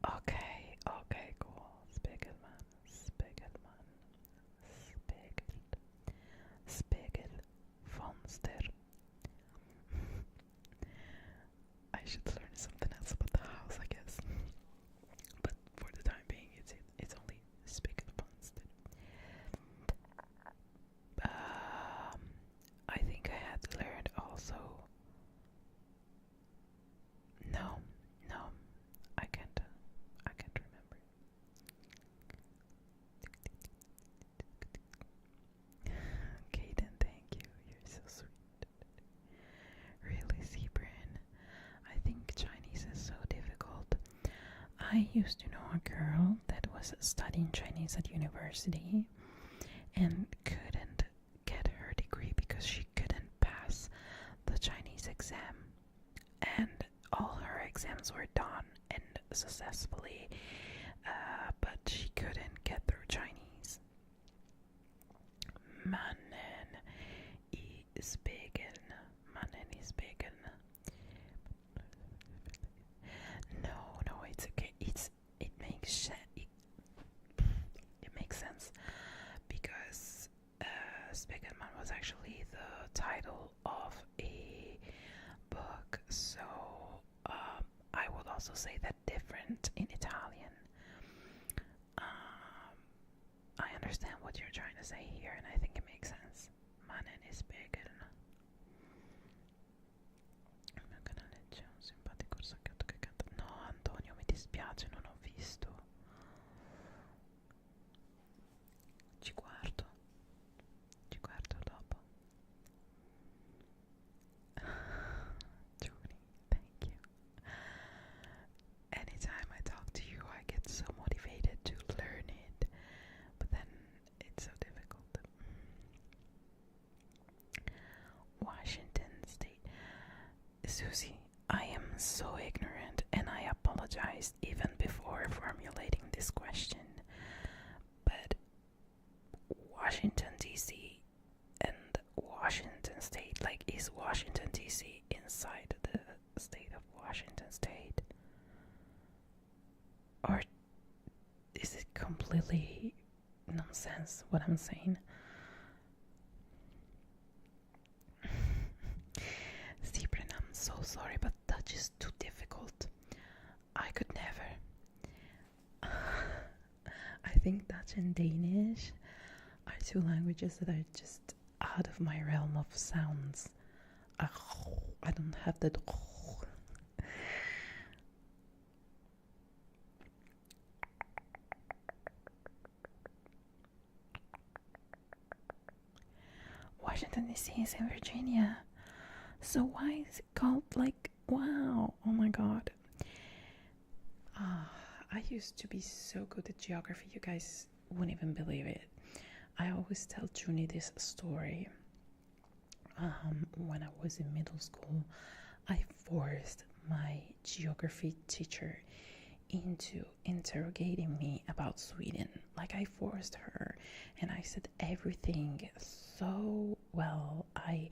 Okay, cool. Spiegelman. Spegelfönster. I should learn something else about the house, I guess. But for the time being, it's only Spegelfönster. I think I had learned also. No, I can't remember. Okay, then thank you. You're so sweet. Really, Sebrin. I think Chinese is so difficult. I used to know a girl that was studying Chinese at university and couldn't get her degree because she couldn't pass the Chinese exam. And all her exams were done and successfully, but she couldn't get through Chinese. Mannen i spegeln. No, it's okay. It makes sense because Spiegelman was actually the title of a book, so I would also say that different in Italian. I understand what you're trying to say here, and I think it makes sense. Mannen i spegeln. C'è un simpatico sacchetto che canta. No, Antonio, mi dispiace, non ho visto. Ci guardo dopo. Junie, thank you. Anytime I talk to you, I get so motivated to learn it, but then it's so difficult. Washington State. Susie, I am so ignorant and I apologized even before formulating this question. But Washington DC and Washington State, like, is Washington DC inside the state of Washington State? Or is it completely nonsense what I'm saying? Stephen, I'm so sorry, but Dutch is too difficult. I could never. I think Dutch and Danish are two languages that are just out of my realm of sounds. I don't have that. Washington DC is in Virginia. So why is it called, like, wow, oh my god. I used to be so good at geography, you guys wouldn't even believe it. I always tell Junie this story. When I was in middle school, I forced my geography teacher into interrogating me about Sweden. Like, I forced her, and I said everything so well. I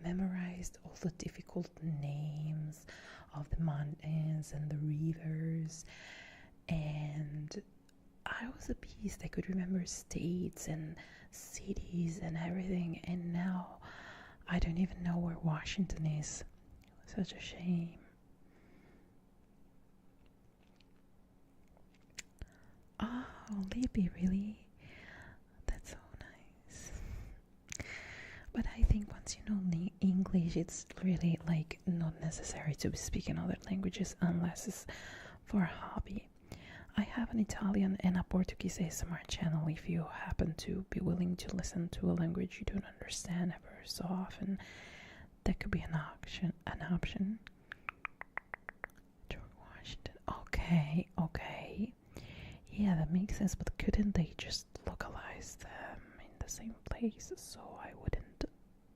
memorized all the difficult names of the mountains and the rivers, and I was a beast. I could remember states and cities and everything, and now I don't even know where Washington is. such a shame. Oh, Libby, really? That's so nice. But I think once you know English, it's really like not necessary to be speaking other languages unless it's for a hobby. I have an Italian and a Portuguese ASMR channel if you happen to be willing to listen to a language you don't understand ever so often. That could be an option. George Washington. Okay. Yeah, that makes sense, but couldn't they just localize them in the same place so I wouldn't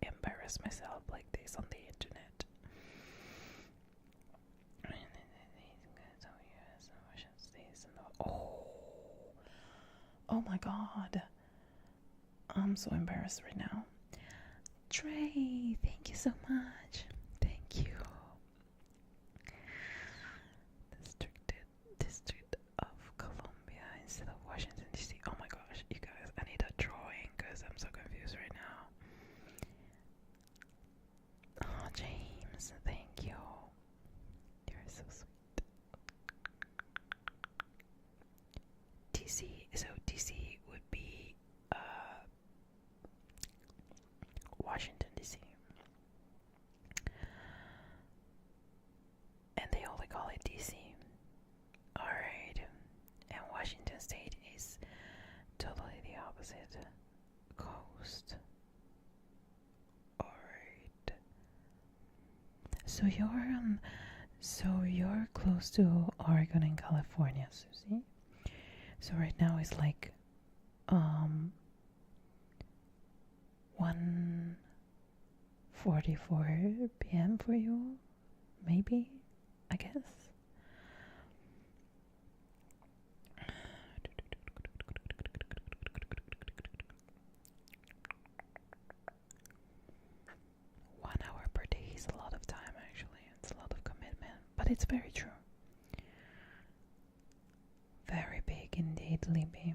embarrass myself like this on the internet? Oh my god. I'm so embarrassed right now. Trey, thank you so much. Thank you. District of Columbia instead of Washington DC. Oh my gosh, you guys, I need a drawing because I'm so confused right now. Oh, James, thank you. You're so sweet. DC, so DC would be Washington DC. And they only call it DC. Alright. And Washington State is totally the opposite coast. Alright. So you're close to Oregon and California, Susie. So right now it's like 1:44 p.m. for you, maybe, I guess. One hour per day is a lot of time, actually. It's a lot of commitment, but it's very true. Very big indeed, Libby.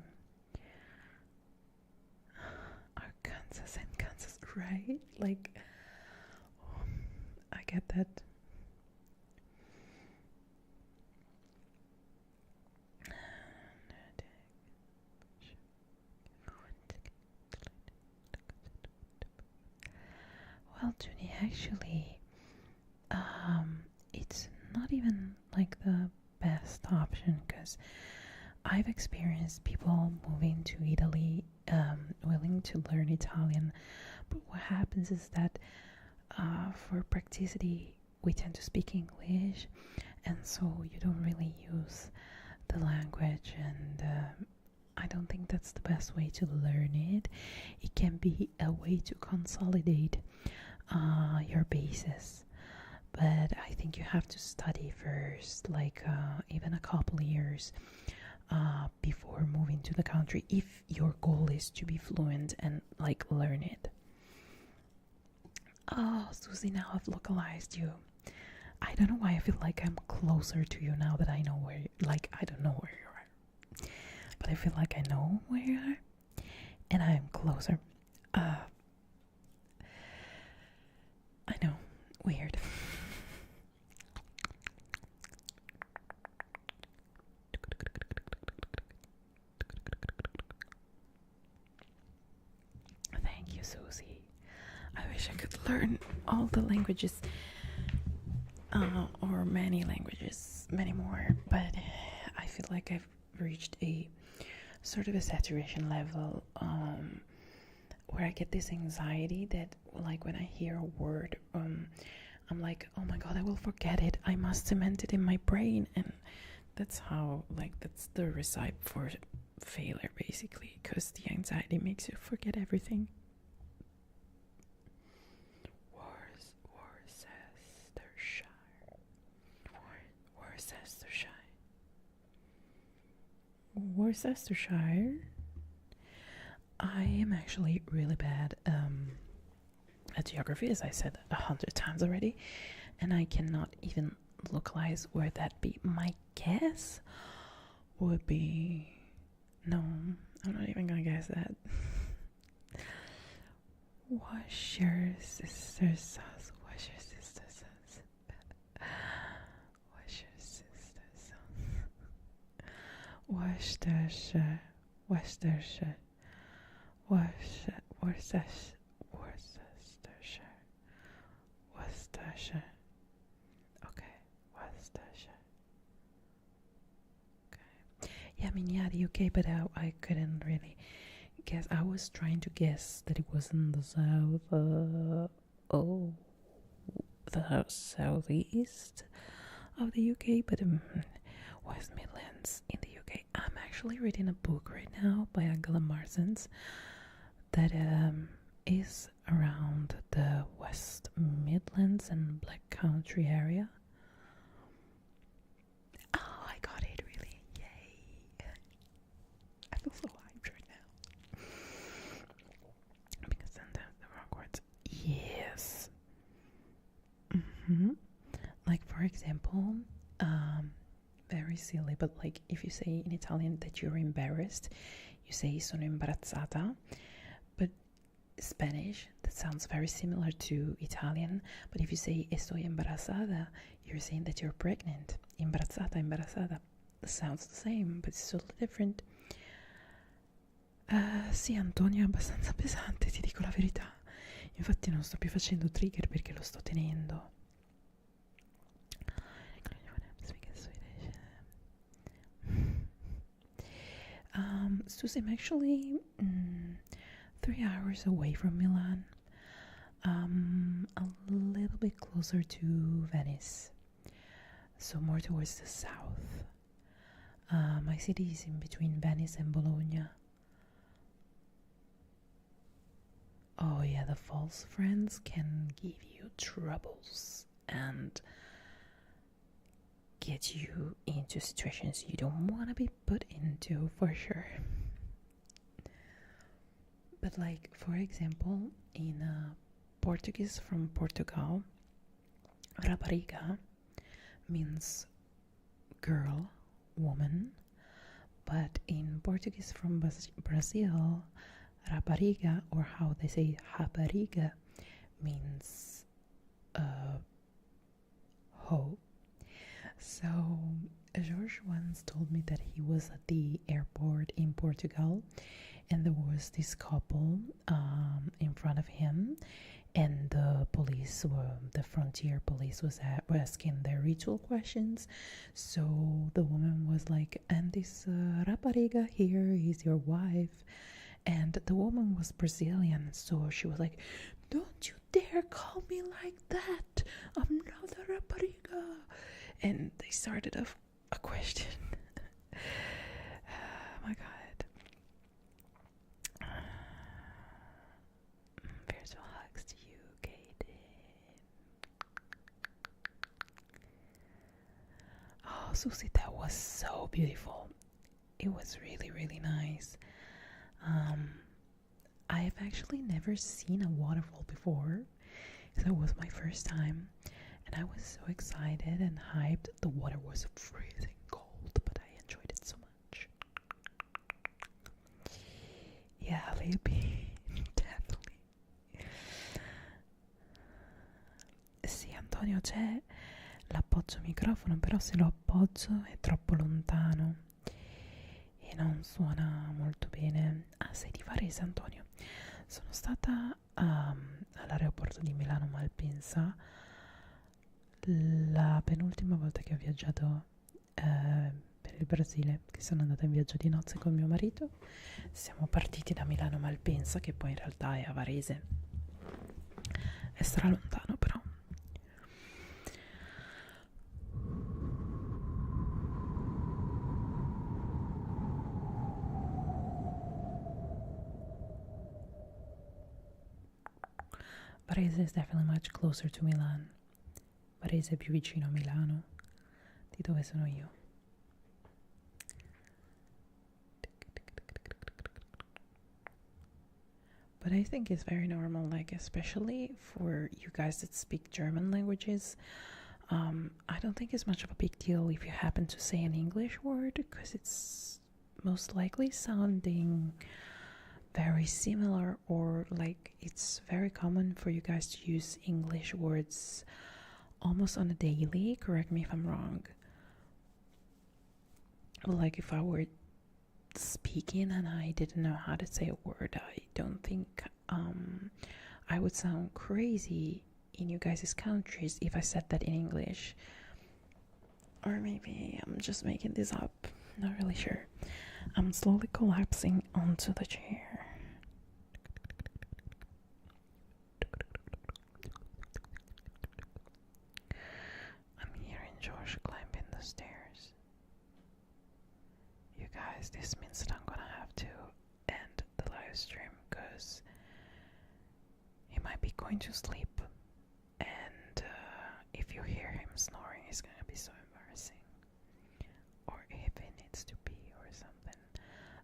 Arkansas and Kansas, right? Like, I get that. Well, Junie, actually, it's not even like the best option because I've experienced people moving to Italy, willing to learn Italian, but what happens is that for practicity, we tend to speak English, and so you don't really use the language, and I don't think that's the best way to learn it. It can be a way to consolidate your basis, but I think you have to study first, like even a couple years before moving to the country, if your goal is to be fluent and like learn it. Oh, Susie, now I've localized you. I don't know why I feel like I'm closer to you now that I know where I don't know where you are, but I feel like I know where you are and I am closer. I know, weird. Thank you, Susie. I wish I could learn all the languages, or many languages, many more, but I feel like I've reached a sort of a saturation level where I get this anxiety that, like, when I hear a word, I'm like, oh my god, I will forget it. I must cement it in my brain, and that's how, like, that's the recipe for failure, basically, because the anxiety makes you forget everything. Worcestershire. I am actually really bad at geography, as I said 100 times already, and I cannot even localize where that be. My guess would be no. I'm not even gonna guess that. Wash your sister's sauce. Wash your sister's sauce. Worcestershire, Worcestershire, Worcestershire, Worcestershire. Okay, Worcestershire. Okay. Yeah, I mean, yeah, the UK, but I couldn't really guess. I was trying to guess that it was in the south. The southeast of the UK, but West Midlands in the UK. I'm actually reading a book right now by Angela Marsons that is around the West Midlands and Black Country area. Oh, I got it, really. Yay. I feel so hyped right now. Because sometimes the wrong words. Yes. Like, for example, very silly, but like if you say in Italian that you're embarrassed, you say sono imbarazzata. But Spanish, that sounds very similar to Italian, but if you say estoy embarazada, you're saying that you're pregnant. Imbarazzata, imbarazzata. It sounds the same, but it's totally different. Sì, Antonio, è abbastanza pesante, ti dico la verità. Infatti non sto più facendo trigger perché lo sto tenendo. Susie, I'm actually 3 hours away from Milan. A little bit closer to Venice, so more towards the south. My city is in between Venice and Bologna. Oh yeah, the false friends can give you troubles and get you into situations you don't want to be put into, for sure. But like, for example, in Portuguese from Portugal, rapariga means girl, woman, but in Portuguese from Brazil, rapariga, or how they say rapariga, means hoe. So George once told me that he was at the airport in Portugal and there was this couple in front of him, and the police, the frontier police, was asking their ritual questions. So the woman was like, and this rapariga here is your wife. And the woman was Brazilian, so she was like, don't you dare call me like that, I'm not a rapariga. And they started a question. Oh my god. Virtual hugs to you, Kaden. Oh, Susie, that was so beautiful. It was really, really nice. I have actually never seen a waterfall before, so it was my first time, and I was so excited and hyped. The water was freezing cold, but I enjoyed it so much. Yeah, Libby, definitely. Sì, Antonio, c'è l'appoggio microfono, però se lo appoggio è troppo lontano e non suona molto bene. Ah, sei di Varese, Antonio? Sono stata all'aeroporto di Milano Malpensa la penultima volta che ho viaggiato per il Brasile, che sono andata in viaggio di nozze con mio marito. Siamo partiti da Milano Malpensa, che poi in realtà è a Varese, è stra lontano però. Varese is definitely much closer to Milan. Varese è più vicino a Milano di dove sono io. But I think it's very normal, like especially for you guys that speak German languages. I don't think it's much of a big deal if you happen to say an English word, because it's most likely sounding very similar, or like it's very common for you guys to use English words almost on a daily. Correct me if I'm wrong. Like if I were speaking and I didn't know how to say a word. I don't think I would sound crazy in you guys' countries if I said that in English. Or maybe I'm just making this up. Not really sure. I'm slowly collapsing onto the chair. I'm hearing Josh climbing the stairs. You guys, this means that I'm gonna have to end the live stream because he might be going to sleep. And if you hear him snoring, it's gonna be so embarrassing. Or if he needs to pee or something.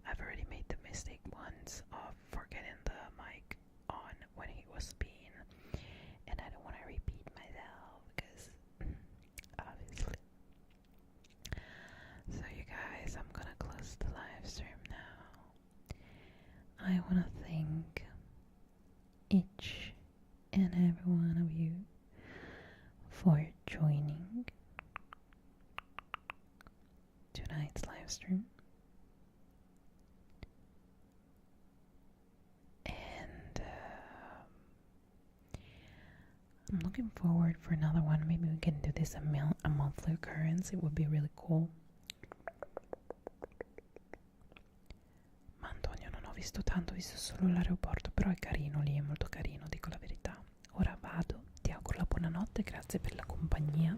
I've already made the mistake once of forgetting the mic on when he was peeing, and I don't want to repeat myself because obviously. So you guys, I'm gonna close the live stream now. I want to thank each and every one of you for joining tonight's live stream. And I'm looking forward for another one. Maybe we can do this a monthly occurrence. It would be really cool. Ma Antonio, non ho visto tanto, ho visto solo l'aeroporto, però è carino lì, è molto carino, dico la verità. Ora vado, ti auguro la buonanotte, grazie per la compagnia.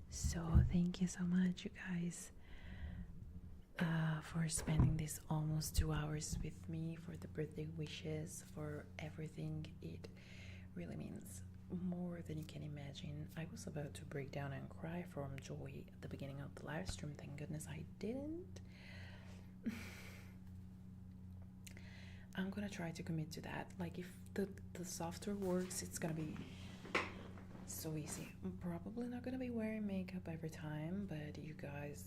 So thank you so much, you guys, for spending this almost 2 hours with me, for the birthday wishes, for everything. It really means more than you can imagine. I was about to break down and cry from joy at the beginning of the live stream. Thank goodness I didn't. I'm gonna try to commit to that. Like, if the software works, it's gonna be so easy. I'm probably not gonna be wearing makeup every time, but you guys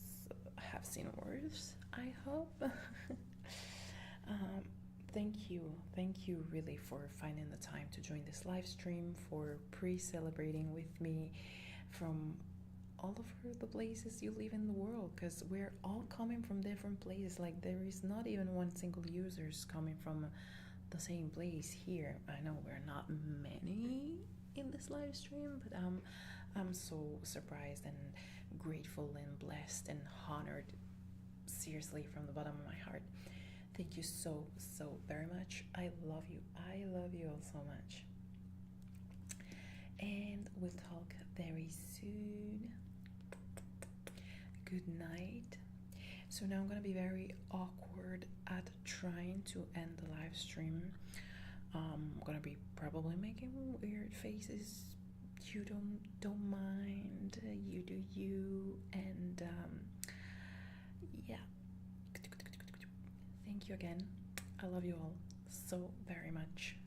have seen worse, I hope. Thank you really for finding the time to join this live stream, for pre-celebrating with me from all over the places you live in the world, because we're all coming from different places. Like, there is not even one single user's coming from the same place here. I know we're not many in this live stream, but I'm so surprised and grateful and blessed and honored, seriously, from the bottom of my heart. Thank you so very much. I love you all so much, and we'll talk very soon. Good night. So now I'm gonna be very awkward at trying to end the live stream. I'm gonna be probably making weird faces. You don't mind. You do you. And yeah. Thank you again. I love you all so very much.